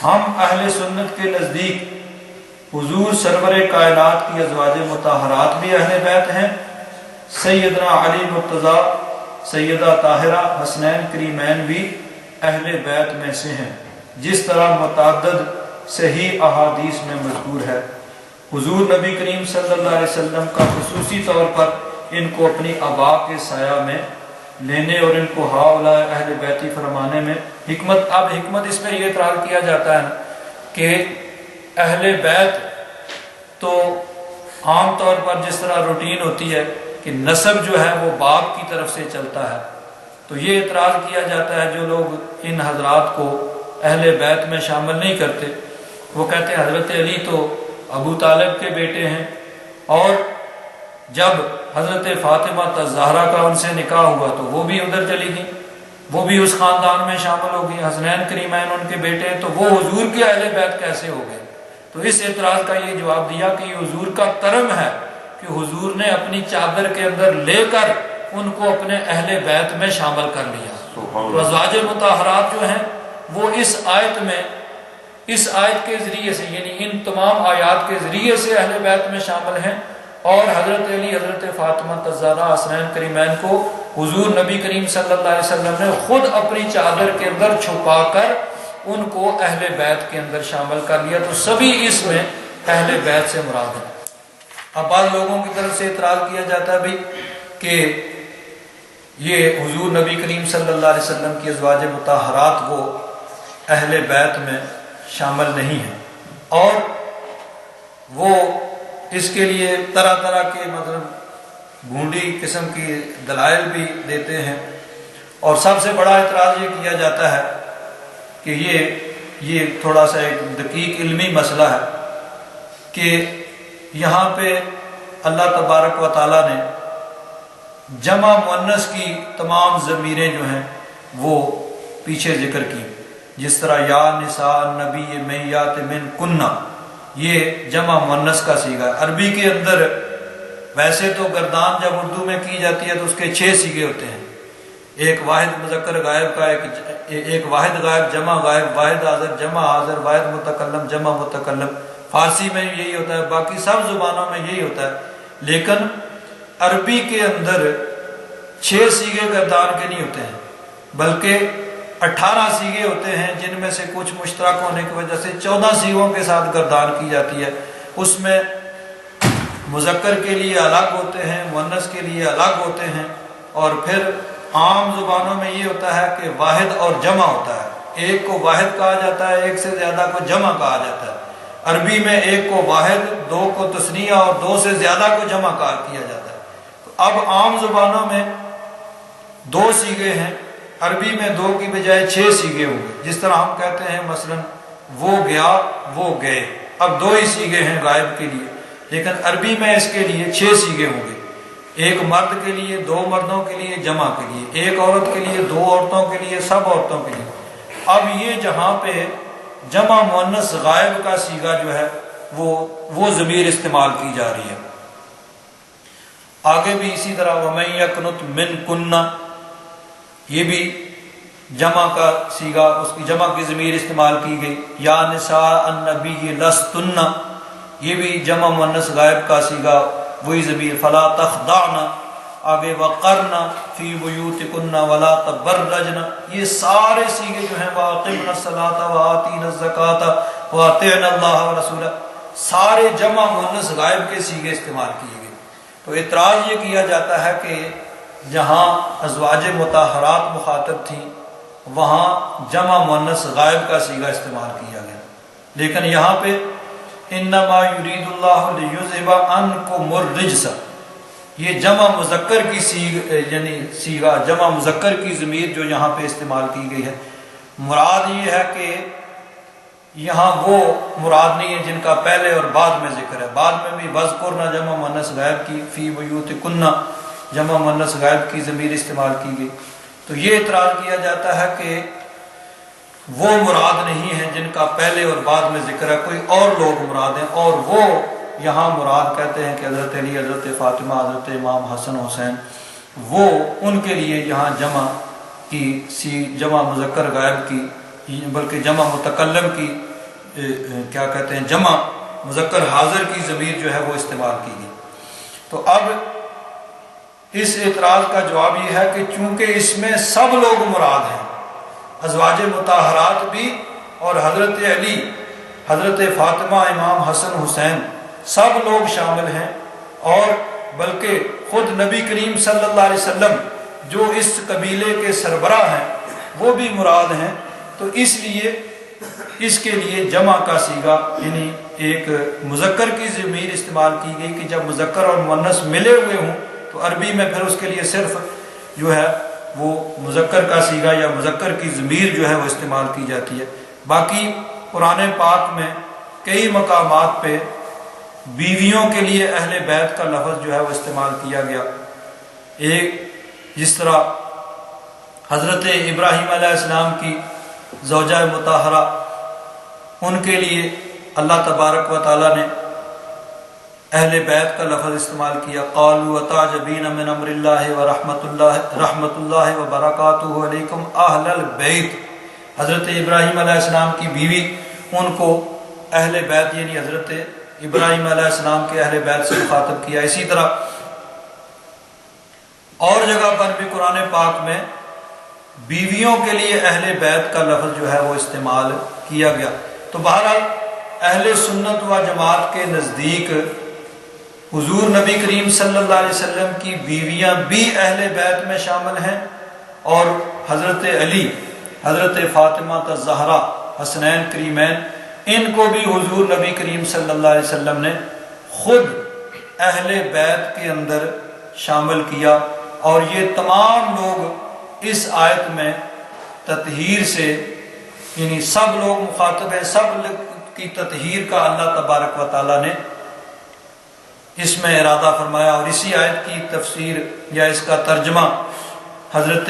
Speaker 1: ہم اہل سنت کے نزدیک حضور سرور کائنات کی ازواج مطہرات بھی اہل بیت ہیں، سیدنا علی مرتضیٰ، سیدہ طاہرہ، حسنین کریمین بھی اہل بیت میں سے ہیں، جس طرح متعدد صحیح احادیث میں مذکور ہے۔ حضور نبی کریم صلی اللہ علیہ وسلم کا خصوصی طور پر ان کو اپنی آبا کے سایہ میں لینے اور ان کو ہؤلاء اہل بیتی فرمانے میں حکمت اس میں یہ اعتراض کیا جاتا ہے کہ اہل بیت تو عام طور پر جس طرح روٹین ہوتی ہے کہ نسب جو ہے وہ باپ کی طرف سے چلتا ہے، تو یہ اعتراض کیا جاتا ہے جو لوگ ان حضرات کو اہل بیت میں شامل نہیں کرتے، وہ کہتے ہیں حضرت علی تو ابو طالب کے بیٹے ہیں، اور جب حضرت فاطمہ الزہرا کا ان سے نکاح ہوا تو وہ بھی ادھر چلی گئی، وہ بھی اس خاندان میں شامل ہو گئی، حسنین کریمین ان کے بیٹے ہیں، تو وہ حضور کے اہل بیت کیسے ہو گئے؟ تو اس اعتراض کا یہ جواب دیا کہ یہ حضور کا کرم ہے کہ حضور نے اپنی چادر کے اندر لے کر ان کو اپنے اہل بیت میں شامل کر لیا۔ تو ازواج مطہرات جو ہیں وہ اس آیت کے ذریعے سے، یعنی ان تمام آیات کے ذریعے سے اہل بیت میں شامل ہیں، اور حضرت علی، حضرت فاطمہ الزہرا، حسنین کریمین کو حضور نبی کریم صلی اللہ علیہ وسلم نے خود اپنی چادر کے اندر چھپا کر ان کو اہل بیت کے اندر شامل کر لیا، تو سبھی اس میں اہل بیت سے مراد ہے۔ اب بعض لوگوں کی طرف سے اعتراض کیا جاتا ہے بھی کہ یہ حضور نبی کریم صلی اللہ علیہ وسلم کی ازواج مطہرات وہ اہل بیت میں شامل نہیں ہیں، اور وہ اس کے لیے طرح طرح کے مطلب گھونڈی قسم کی دلائل بھی دیتے ہیں، اور سب سے بڑا اعتراض یہ کیا جاتا ہے کہ یہ تھوڑا سا ایک دقیق علمی مسئلہ ہے کہ یہاں پہ اللہ تبارک و تعالیٰ نے جمع مؤنث کی تمام ضمیریں جو ہیں وہ پیچھے ذکر کی، جس طرح یا نساء نبی میات من کنہ، یہ جمع مؤنث کا صیغہ ہے۔ عربی کے اندر ویسے تو گردان جب اردو میں کی جاتی ہے تو اس کے 6 صیغے ہوتے ہیں، ایک واحد مذکر غائب کا، ایک واحد غائب جمع غائب، واحد حاضر جمع حاضر، واحد متکلم جمع متکلم۔ فارسی میں یہی ہوتا ہے، باقی سب زبانوں میں یہی ہوتا ہے، لیکن عربی کے اندر 6 صیغے گردان کے نہیں ہوتے ہیں، بلکہ 18 صیغے ہوتے ہیں، جن میں سے کچھ مشترک ہونے کی وجہ سے 14 صیغوں کے ساتھ گردان کی جاتی ہے۔ اس میں مذکر کے لیے الگ ہوتے ہیں، مؤنث کے لیے الگ ہوتے ہیں، اور پھر عام زبانوں میں یہ ہوتا ہے کہ واحد اور جمع ہوتا ہے، ایک کو واحد کہا جاتا ہے، ایک سے زیادہ کو جمع کہا جاتا ہے۔ عربی میں ایک کو واحد، 2 کو تثنیہ اور 2 سے زیادہ کو جمع کیا جاتا ہے۔ تو اب عام زبانوں میں 2 صیغے ہیں، عربی میں 2 کی بجائے 6 صیغے ہوں گے، جس طرح ہم کہتے ہیں مثلا وہ گیا وہ گئے، اب 2 ہی صیغے ہیں غائب کے لیے، لیکن عربی میں اس کے لیے 6 صیغے ہوں گے، ایک مرد کے لیے، 2 مردوں کے لیے، جمع کے لیے، ایک عورت کے لیے، 2 عورتوں کے لیے، سب عورتوں کے لیے۔ اب یہ جہاں پہ جمع مؤنث غائب کا صیغہ جو ہے وہ ضمیر استعمال کی جا رہی ہے۔ آگے بھی اسی طرح وَمَن يَقْنُتْ مِنْكُنَّ، یہ بھی جمع کا صیغہ، اس کی جمع کی ضمیر استعمال کی گئی۔ یا نساء النبی لستن، یہ بھی جمع مؤنث غائب کا صیغہ، وہی ضمیر۔ فلا تخضعن، آگے وقرن فی بیوتکن ولا تبرجن، یہ سارے صیغے جو ہیں واقمن الصلاۃ وآتین الزکاۃ واطعن اللہ ورسولہ، سارے جمع مؤنث غائب کے صیغے استعمال کیے گئے۔ تو اعتراض یہ کیا جاتا ہے کہ جہاں ازواج مطہرات مخاطب تھیں وہاں جمع مؤنث غائب کا صیغہ استعمال کیا گیا، لیکن یہاں پہ انما یرید اللہ لیذھب عنکم الرجس، یہ جمع مذکر کی صیغہ جمع مذکر کی ضمیر جو یہاں پہ استعمال کی گئی ہے، مراد یہ ہے کہ یہاں وہ مراد نہیں ہے جن کا پہلے اور بعد میں ذکر ہے۔ بعد میں بھی وذکرن جمع مؤنث غائب کی، فی بیوتکن جمع مؤنث غائب کی ضمیر استعمال کی گئی۔ تو یہ اعتراض کیا جاتا ہے کہ وہ مراد نہیں ہے جن کا پہلے اور بعد میں ذکر ہے، کوئی اور لوگ مراد ہیں، اور وہ یہاں مراد کہتے ہیں کہ حضرت علی، حضرت فاطمہ، حضرت امام حسن حسین، وہ ان کے لیے یہاں جمع مذکر غائب کی، بلکہ جمع متکلم کی کیا کہتے ہیں جمع مذکر حاضر کی ضمیر جو ہے وہ استعمال کی گئی۔ تو اب اس اعتراض کا جواب یہ ہے کہ چونکہ اس میں سب لوگ مراد ہیں، ازواج مطہرات بھی اور حضرت علی، حضرت فاطمہ، امام حسن حسین سب لوگ شامل ہیں، اور بلکہ خود نبی کریم صلی اللہ علیہ وسلم جو اس قبیلے کے سربراہ ہیں وہ بھی مراد ہیں۔ تو اس لیے اس کے لیے جمع کا صیغہ یعنی ایک مذکر کی ضمیر استعمال کی گئی کہ جب مذکر اور مؤنث ملے ہوئے ہوں تو عربی میں پھر اس کے لیے صرف جو ہے وہ مذکر کا صیغہ یا مذکر کی ضمیر جو ہے وہ استعمال کی جاتی ہے۔ باقی قرآن پاک میں کئی مقامات پہ بیویوں کے لیے اہل بیت کا لفظ جو ہے وہ استعمال کیا گیا۔ ایک جس طرح حضرت ابراہیم علیہ السلام کی زوجہ مطہرہ، ان کے لیے اللہ تبارک و تعالیٰ نے اہل بیت کا لفظ استعمال کیا، قالوا وتعجبین من امر اللہ رحمت اللہ وبرکاتہ علیکم اہل البیت۔ حضرت ابراہیم علیہ السلام کی بیوی، ان کو اہل بیت یعنی حضرت ابراہیم علیہ السلام کے اہل بیت سے مخاطب کیا۔ اسی طرح اور جگہ پر بھی قرآن پاک میں بیویوں کے لیے اہل بیت کا لفظ جو ہے وہ استعمال کیا گیا۔ تو بہرحال اہل سنت و جماعت کے نزدیک حضور نبی کریم صلی اللہ علیہ وسلم کی بیویاں بھی اہل بیت میں شامل ہیں، اور حضرت علی، حضرت فاطمہ الزہرا، حسنین کریمین، ان کو بھی حضور نبی کریم صلی اللہ علیہ وسلم نے خود اہل بیت کے اندر شامل کیا۔ اور یہ تمام لوگ اس آیت میں تطہیر سے یعنی سب لوگ مخاطب ہیں، سب کی تطہیر کا اللہ تبارک و تعالیٰ نے اس میں ارادہ فرمایا۔ اور اسی آیت کی تفسیر یا اس کا ترجمہ حضرت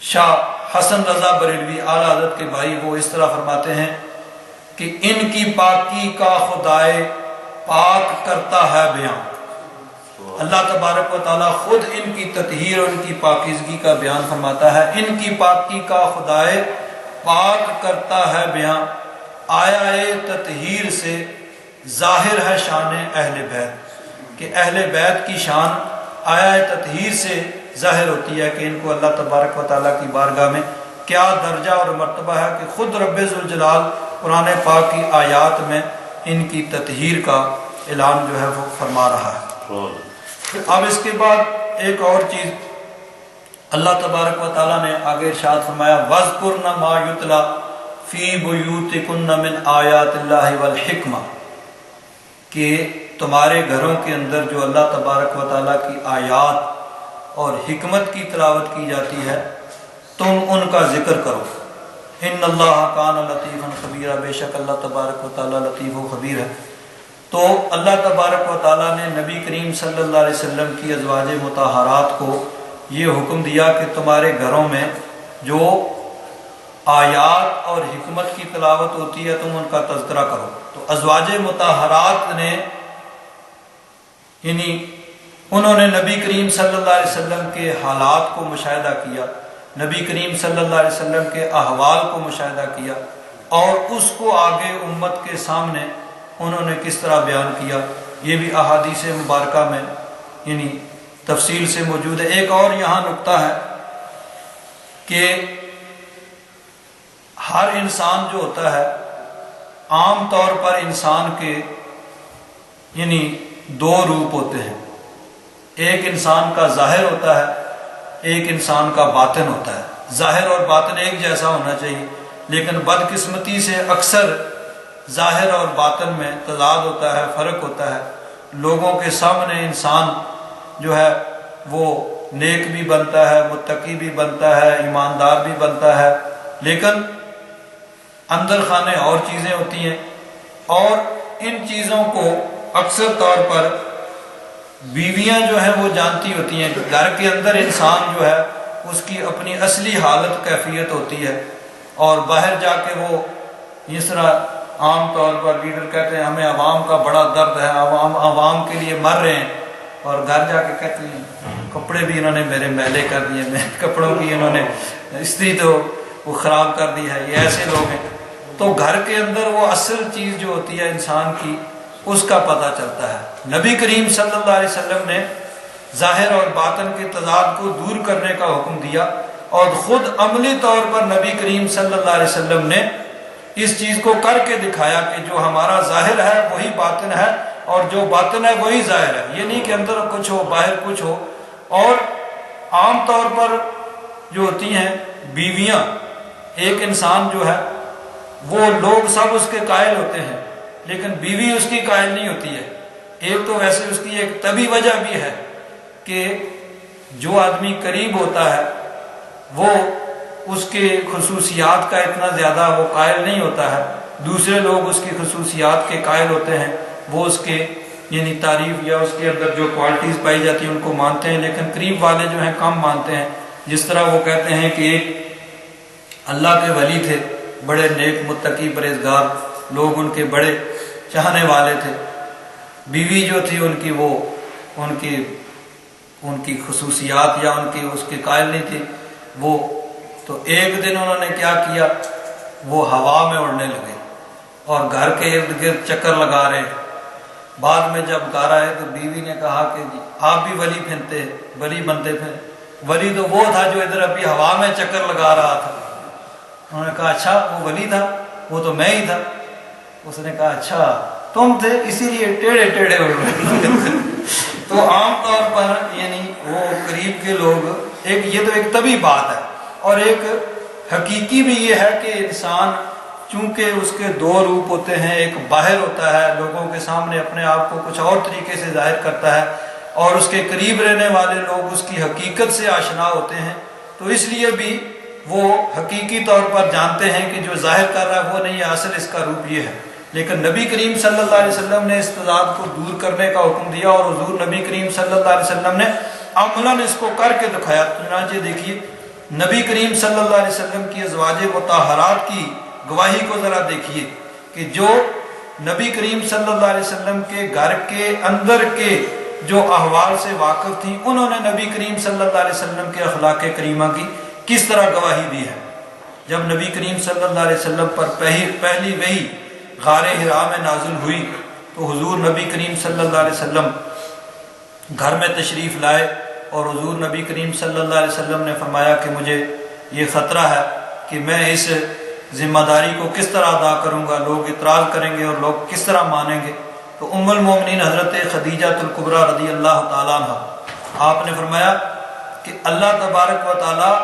Speaker 1: شاہ حسن رضا بریلوی اعلیٰ حضرت کے بھائی وہ اس طرح فرماتے ہیں کہ ان کی پاکی کا خدائے پاک کرتا ہے بیان۔ اللہ تبارک و تعالیٰ خود ان کی تطہیر اور ان کی پاکیزگی کا بیان فرماتا ہے۔ ان کی پاکی کا خدائے پاک کرتا ہے بیان، آیا تطہیر سے ظاہر ہے شان اہل بیت، کہ اہل بیت کی شان آیا تطہیر سے ظاہر ہوتی ہے کہ ان کو اللہ تبارک و تعالیٰ کی بارگاہ میں کیا درجہ اور مرتبہ ہے، کہ خود رب ذوالجلال قرآن پاک کی آیات میں ان کی تطہیر کا اعلان جو ہے وہ فرما رہا ہے۔ اب اس کے بعد ایک اور چیز اللہ تبارک و تعالیٰ نے آگے ارشاد فرمایا، وَاذْكُرْنَ مَا يُتْلَى فِي بُيُوتِكُنَّ مِنْ آیَاتِ اللَّهِ وَالْحِکْمَةِ، کہ تمہارے گھروں کے اندر جو اللہ تبارک و تعالیٰ کی آیات اور حکمت کی تلاوت کی جاتی ہے تم ان کا ذکر کرو۔ ان اللہ کان لطیفا خبیرا، بے شک اللہ تبارک و تعالیٰ لطیف و خبیر ہے۔ تو اللہ تبارک و تعالیٰ نے نبی کریم صلی اللہ علیہ وسلم کی ازواج مطہرات کو یہ حکم دیا کہ تمہارے گھروں میں جو آیات اور حکمت کی تلاوت ہوتی ہے تم ان کا تذکرہ کرو۔ تو ازواج مطہرات نے یعنی انہوں نے نبی کریم صلی اللہ علیہ وسلم کے حالات کو مشاہدہ کیا، نبی کریم صلی اللہ علیہ وسلم کے احوال کو مشاہدہ کیا، اور اس کو آگے امت کے سامنے انہوں نے کس طرح بیان کیا، یہ بھی احادیث مبارکہ میں یعنی تفصیل سے موجود ہے۔ ایک اور یہاں نقطہ ہے کہ ہر انسان جو ہوتا ہے عام طور پر انسان کے یعنی دو روپ ہوتے ہیں، ایک انسان کا ظاہر ہوتا ہے، ایک انسان کا باطن ہوتا ہے۔ ظاہر اور باطن ایک جیسا ہونا چاہیے، لیکن بدقسمتی سے اکثر ظاہر اور باطن میں تضاد ہوتا ہے، فرق ہوتا ہے۔ لوگوں کے سامنے انسان جو ہے وہ نیک بھی بنتا ہے، متقی بھی بنتا ہے، ایماندار بھی بنتا ہے، لیکن اندر خانے اور چیزیں ہوتی ہیں، اور ان چیزوں کو اکثر طور پر بیویاں جو ہیں وہ جانتی ہوتی ہیں۔ گھر کے اندر انسان جو ہے اس کی اپنی اصلی حالت کیفیت ہوتی ہے، اور باہر جا کے وہ اس طرح عام طور پر لیڈر کہتے ہیں ہمیں عوام کا بڑا درد ہے، عوام کے لیے مر رہے ہیں، اور گھر جا کے کہتے ہیں کپڑے بھی انہوں نے میرے میلے کر دیے، کپڑوں کی انہوں نے استری تو وہ خراب کر دی ہے۔ یہ ایسے لوگ ہیں۔ تو گھر کے اندر وہ اصل چیز جو ہوتی ہے انسان کی، اس کا پتہ چلتا ہے۔ نبی کریم صلی اللہ علیہ وسلم نے ظاہر اور باطن کے تضاد کو دور کرنے کا حکم دیا، اور خود عملی طور پر نبی کریم صلی اللہ علیہ وسلم نے اس چیز کو کر کے دکھایا کہ جو ہمارا ظاہر ہے وہی باطن ہے، اور جو باطن ہے وہی ظاہر ہے۔ یہ نہیں کہ اندر کچھ ہو باہر کچھ ہو۔ اور عام طور پر جو ہوتی ہیں بیویاں، ایک انسان جو ہے وہ لوگ سب اس کے قائل ہوتے ہیں، لیکن بیوی اس کی قائل نہیں ہوتی ہے۔ ایک تو ویسے اس کی ایک طبی وجہ بھی ہے کہ جو آدمی قریب ہوتا ہے وہ اس کے خصوصیات کا اتنا زیادہ وہ قائل نہیں ہوتا ہے، دوسرے لوگ اس کی خصوصیات کے قائل ہوتے ہیں، وہ اس کے یعنی تعریف یا اس کے اندر جو کوالٹیز پائی جاتی ہیں ان کو مانتے ہیں، لیکن قریب والے جو ہیں کم مانتے ہیں۔ جس طرح وہ کہتے ہیں کہ ایک اللہ کے ولی تھے، بڑے نیک متقی پرہیزگار لوگ ان کے بڑے چاہنے والے تھے، بیوی جو تھی ان کی وہ ان کی خصوصیات یا ان کی اس کے قائل نہیں تھی وہ۔ تو ایک دن انہوں نے کیا کیا، وہ ہوا میں اڑنے لگے اور گھر کے ارد گرد چکر لگا رہے۔ بعد میں جب گھر آئے تو بیوی نے کہا کہ جی آپ بھی ولی بنتے تھے۔ ولی تو وہ تھا جو ادھر ابھی ہوا میں چکر لگا رہا تھا۔ انہوں نے کہا اچھا وہ ولی تھا، وہ تو میں ہی تھا۔ اس نے کہا اچھا تم تھے، اسی لیے ٹیڑھے ٹیڑھے اڑ رہے۔ تو عام طور پر یعنی وہ قریب کے لوگ، یہ تو ایک طبی بات ہے، اور ایک حقیقی بھی یہ ہے کہ انسان چونکہ اس کے دو روپ ہوتے ہیں، ایک باہر ہوتا ہے لوگوں کے سامنے اپنے آپ کو کچھ اور طریقے سے ظاہر کرتا ہے، اور اس کے قریب رہنے والے لوگ اس کی حقیقت سے آشنا ہوتے ہیں، تو اس لیے بھی وہ حقیقی طور پر جانتے ہیں کہ جو ظاہر کر رہا ہے وہ نہیں ہے، اصل اس کا روپ یہ ہے۔ لیکن نبی کریم صلی اللہ علیہ وسلم نے اس تضاد کو دور کرنے کا حکم دیا، اور حضور نبی کریم صلی اللہ علیہ وسلم نے عملاً اس کو کر کے دکھایا۔ چنانچہ دیکھیے نبی کریم صلی اللہ علیہ وسلم کی ازواج مطہرات کی گواہی کو ذرا دیکھیے کہ جو نبی کریم صلی اللہ علیہ وسلم کے گھر کے اندر کے جو احوال سے واقف تھیں، انہوں نے نبی کریم صلی اللہ علیہ وسلم کے اخلاق کریمہ کی کس طرح گواہی دی ہے۔ جب نبی کریم صلی اللہ علیہ وسلم پر پہلی وحی غار حرا میں نازل ہوئی تو حضور نبی کریم صلی اللہ علیہ وسلم گھر میں تشریف لائے، اور حضور نبی کریم صلی اللہ علیہ وسلم نے فرمایا کہ مجھے یہ خطرہ ہے کہ میں اس ذمہ داری کو کس طرح ادا کروں گا، لوگ اعتراض کریں گے اور لوگ کس طرح مانیں گے۔ تو ام المومنین حضرت خدیجہ الکبریٰ رضی اللہ تعالیٰ عنہ، آپ نے فرمایا کہ اللہ تبارک و تعالیٰ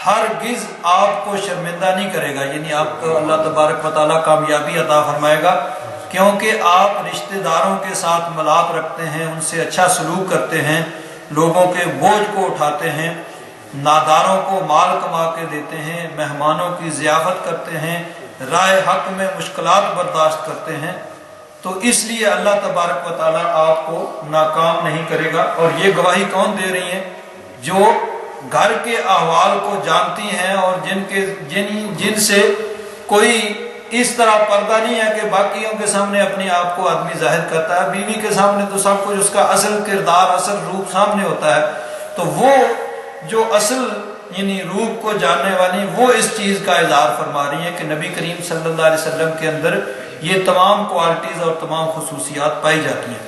Speaker 1: ہرگز آپ کو شرمندہ نہیں کرے گا، یعنی آپ کو اللہ تبارک و تعالیٰ کامیابی عطا فرمائے گا، کیونکہ آپ رشتہ داروں کے ساتھ ملاپ رکھتے ہیں، ان سے اچھا سلوک کرتے ہیں، لوگوں کے بوجھ کو اٹھاتے ہیں، ناداروں کو مال کما کے دیتے ہیں، مہمانوں کی ضیافت کرتے ہیں، راہ حق میں مشکلات برداشت کرتے ہیں، تو اس لیے اللہ تبارک و تعالیٰ آپ کو ناکام نہیں کرے گا۔ اور یہ گواہی کون دے رہی ہیں؟ جو گھر کے احوال کو جانتی ہیں اور جن سے کوئی اس طرح پردہ نہیں ہے کہ باقیوں کے سامنے اپنے آپ کو آدمی ظاہر کرتا ہے، بیوی کے سامنے تو سب کچھ اس کا اصل کردار اصل روپ سامنے ہوتا ہے، تو وہ جو اصل یعنی روپ کو جاننے والی وہ اس چیز کا اظہار فرما رہی ہیں کہ نبی کریم صلی اللہ علیہ وسلم کے اندر یہ تمام کوالٹیز اور تمام خصوصیات پائی جاتی ہیں۔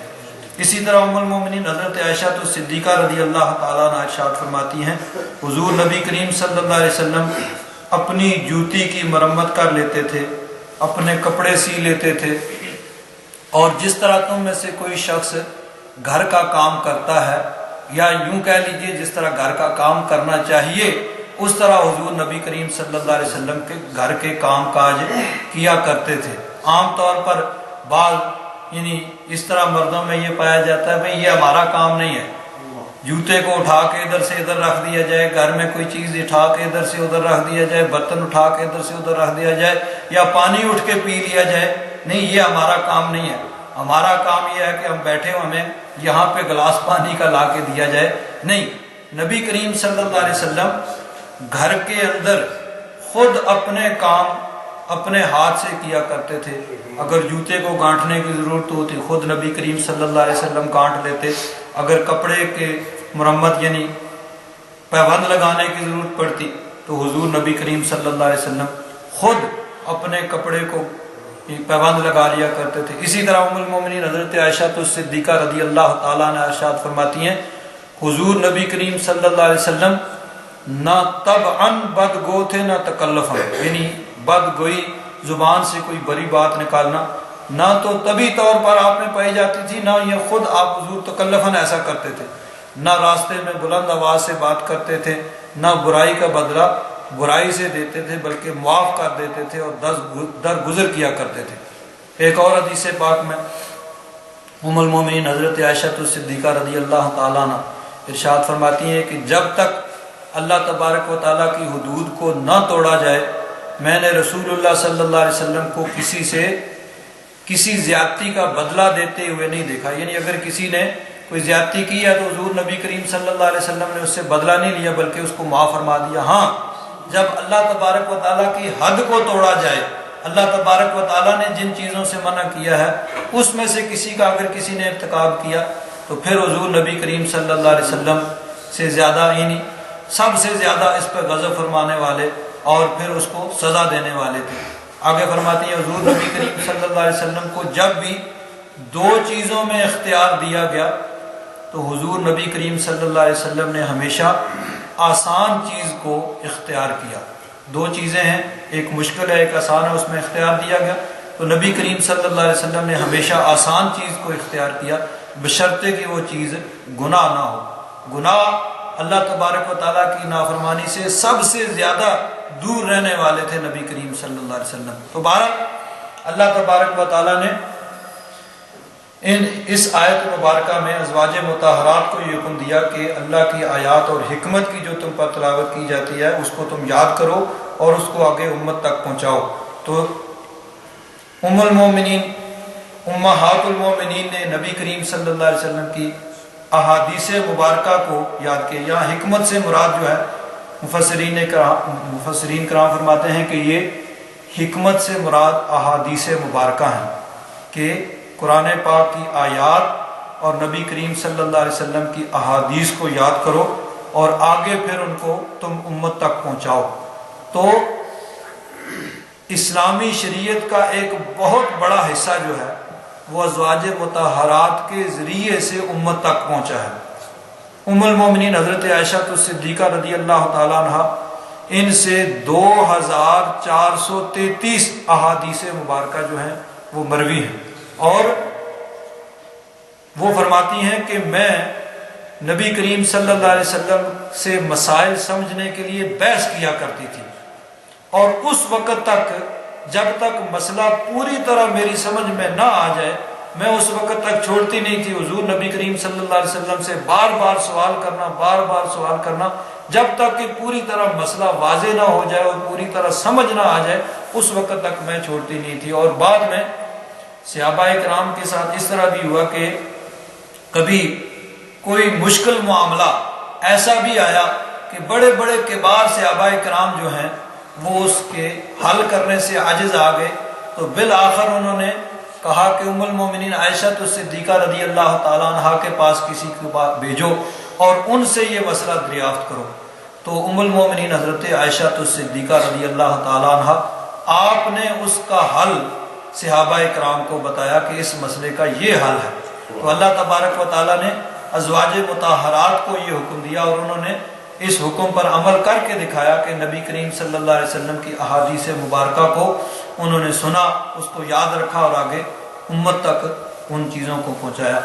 Speaker 1: اسی طرح ام المومنین حضرت عائشہ صدیقہ رضی اللہ تعالیٰ عنہ ارشاد فرماتی ہیں حضور نبی کریم صلی اللہ علیہ وسلم اپنی جوتی کی مرمت کر لیتے تھے، اپنے کپڑے سی لیتے تھے، اور جس طرح تم میں سے کوئی شخص گھر کا کام کرتا ہے، یا یوں کہہ لیجئے جس طرح گھر کا کام کرنا چاہیے، اس طرح حضور نبی کریم صلی اللہ علیہ وسلم کے گھر کے کام کاج کیا کرتے تھے۔ عام طور پر بعض یعنی اس طرح مردوں میں یہ پایا جاتا ہے بھئی یہ ہمارا کام نہیں ہے، جوتے کو اٹھا کے ادھر سے ادھر رکھ دیا جائے، گھر میں کوئی چیز اٹھا کے ادھر سے ادھر رکھ دیا جائے، برتن اٹھا کے ادھر سے ادھر رکھ دیا جائے، یا پانی اٹھ کے پی لیا جائے، نہیں، یہ ہمارا کام نہیں ہے۔ ہمارا کام یہ ہے کہ ہم بیٹھے ہمیں یہاں پہ گلاس پانی کا لا کے دیا جائے، نہیں۔ نبی کریم صلی اللہ علیہ وسلم گھر کے اندر خود اپنے کام اپنے ہاتھ سے کیا کرتے تھے۔ اگر جوتے کو گانٹھنے کی ضرورت ہوتی خود نبی کریم صلی اللہ علیہ وسلم گانٹ لیتے، اگر کپڑے کے مرمت یعنی پیبند لگانے کی ضرورت پڑتی تو حضور نبی کریم صلی اللہ علیہ وسلم خود اپنے کپڑے کو پیبند لگا لیا کرتے تھے۔ اسی طرح ام المومنین حضرت عائشہ الصدیقہ رضی اللہ تعالیٰ عنہ ارشاد فرماتی ہیں حضور نبی کریم صلی اللہ علیہ وسلم نہ طبعاً بدگو تھے نہ تکلفاً، یعنی بدگوئی زبان سے کوئی بری بات نکالنا نہ تو طبی طور پر آپ میں پائی جاتی تھی، نہ یہ خود آپ حضور تکلفاً ایسا کرتے تھے، نہ راستے میں بلند آواز سے بات کرتے تھے، نہ برائی کا بدلہ برائی سے دیتے تھے بلکہ معاف کر دیتے تھے اور درگزر کیا کرتے تھے۔ ایک اور حدیث پاک میں ام المومنین حضرت عائشہ الصدیقہ رضی اللہ تعالیٰ عنہ ارشاد فرماتی ہیں کہ جب تک اللہ تبارک و تعالیٰ کی حدود کو نہ توڑا جائے میں نے رسول اللہ صلی اللہ علیہ وسلم کو کسی سے کسی زیادتی کا بدلہ دیتے ہوئے نہیں دیکھا، یعنی اگر کسی نے کوئی زیادتی کی ہے تو حضور نبی کریم صلی اللہ علیہ وسلم نے اس سے بدلہ نہیں لیا بلکہ اس کو معاف فرما دیا۔ ہاں جب اللہ تبارک و تعالیٰ کی حد کو توڑا جائے، اللہ تبارک و تعالیٰ نے جن چیزوں سے منع کیا ہے اس میں سے کسی کا اگر کسی نے ارتکاب کیا تو پھر حضور نبی کریم صلی اللہ علیہ وسلم سے زیادہ یعنی سب سے زیادہ اس پہ غضب فرمانے والے اور پھر اس کو سزا دینے والے تھے۔ آگے فرماتی ہیں حضور نبی کریم صلی اللہ علیہ وسلم کو جب بھی دو چیزوں میں اختیار دیا گیا تو حضور نبی کریم صلی اللہ علیہ وسلم نے ہمیشہ آسان چیز کو اختیار کیا۔ دو چیزیں ہیں، ایک مشکل ہے ایک آسان ہے، اس میں اختیار دیا گیا تو نبی کریم صلی اللہ علیہ وسلم نے ہمیشہ آسان چیز کو اختیار کیا بشرطے کہ وہ چیز گناہ نہ ہو۔ گناہ اللہ تبارک و تعالیٰ کی نافرمانی سے سب سے زیادہ دور رہنے والے تھے نبی کریم صلی اللہ علیہ وسلم۔ تو بہرحال اللہ تبارک و تعالیٰ نے اس آیت مبارکہ میں ازواج مطہرات کو یہ حکم دیا کہ اللہ کی آیات اور حکمت کی جو تم پر تلاوت کی جاتی ہے اس کو تم یاد کرو اور اس کو آگے امت تک پہنچاؤ۔ تو ام المومنین امہات المومنین نے نبی کریم صلی اللہ علیہ وسلم کی احادیث مبارکہ کو یاد کیا۔ یہاں حکمت سے مراد جو ہے مفسرین کرام فرماتے ہیں کہ یہ حکمت سے مراد احادیث مبارکہ ہیں کہ قرآن پاک کی آیات اور نبی کریم صلی اللہ علیہ وسلم کی احادیث کو یاد کرو اور آگے پھر ان کو تم امت تک پہنچاؤ۔ تو اسلامی شریعت کا ایک بہت بڑا حصہ جو ہے وہ ازواج مطہرات کے ذریعے سے امت تک پہنچا ہے۔ ام المومنین حضرت عائشہ الصدیقہ رضی اللہ تعالیٰ عنہ ان سے 2433 احادیث مبارکہ جو ہیں وہ مروی ہیں، اور وہ فرماتی ہیں کہ میں نبی کریم صلی اللہ علیہ وسلم سے مسائل سمجھنے کے لیے بحث کیا کرتی تھی، اور اس وقت تک جب تک مسئلہ پوری طرح میری سمجھ میں نہ آ جائے میں اس وقت تک چھوڑتی نہیں تھی حضور نبی کریم صلی اللہ علیہ وسلم سے بار بار سوال کرنا جب تک کہ پوری طرح مسئلہ واضح نہ ہو جائے اور پوری طرح سمجھ نہ آ جائے، اس وقت تک میں چھوڑتی نہیں تھی۔ اور بعد میں صحابہ کرام کے ساتھ اس طرح بھی ہوا کہ کبھی کوئی مشکل معاملہ ایسا بھی آیا کہ بڑے بڑے کبار صحابہ کرام جو ہیں وہ اس کے حل کرنے سے عاجز آ گئے، تو بالآخر انہوں نے کہا کہ ام المومنین عائشہ الصدیقہ رضی اللہ تعالیٰ عنہ کے پاس کسی کو بھیجو اور ان سے یہ مسئلہ دریافت کرو۔ تو ام المومنین حضرت عائشہ الصدیقہ رضی اللہ تعالیٰ عنہ آپ نے اس کا حل صحابہ کرام کو بتایا کہ اس مسئلے کا یہ حل ہے۔ تو اللہ تبارک و تعالیٰ نے ازواج مطہرات کو یہ حکم دیا اور انہوں نے اس حکم پر عمل کر کے دکھایا کہ نبی کریم صلی اللہ علیہ وسلم کی احادیث مبارکہ کو انہوں نے سنا، اس کو یاد رکھا اور آگے امت تک ان چیزوں کو پہنچایا۔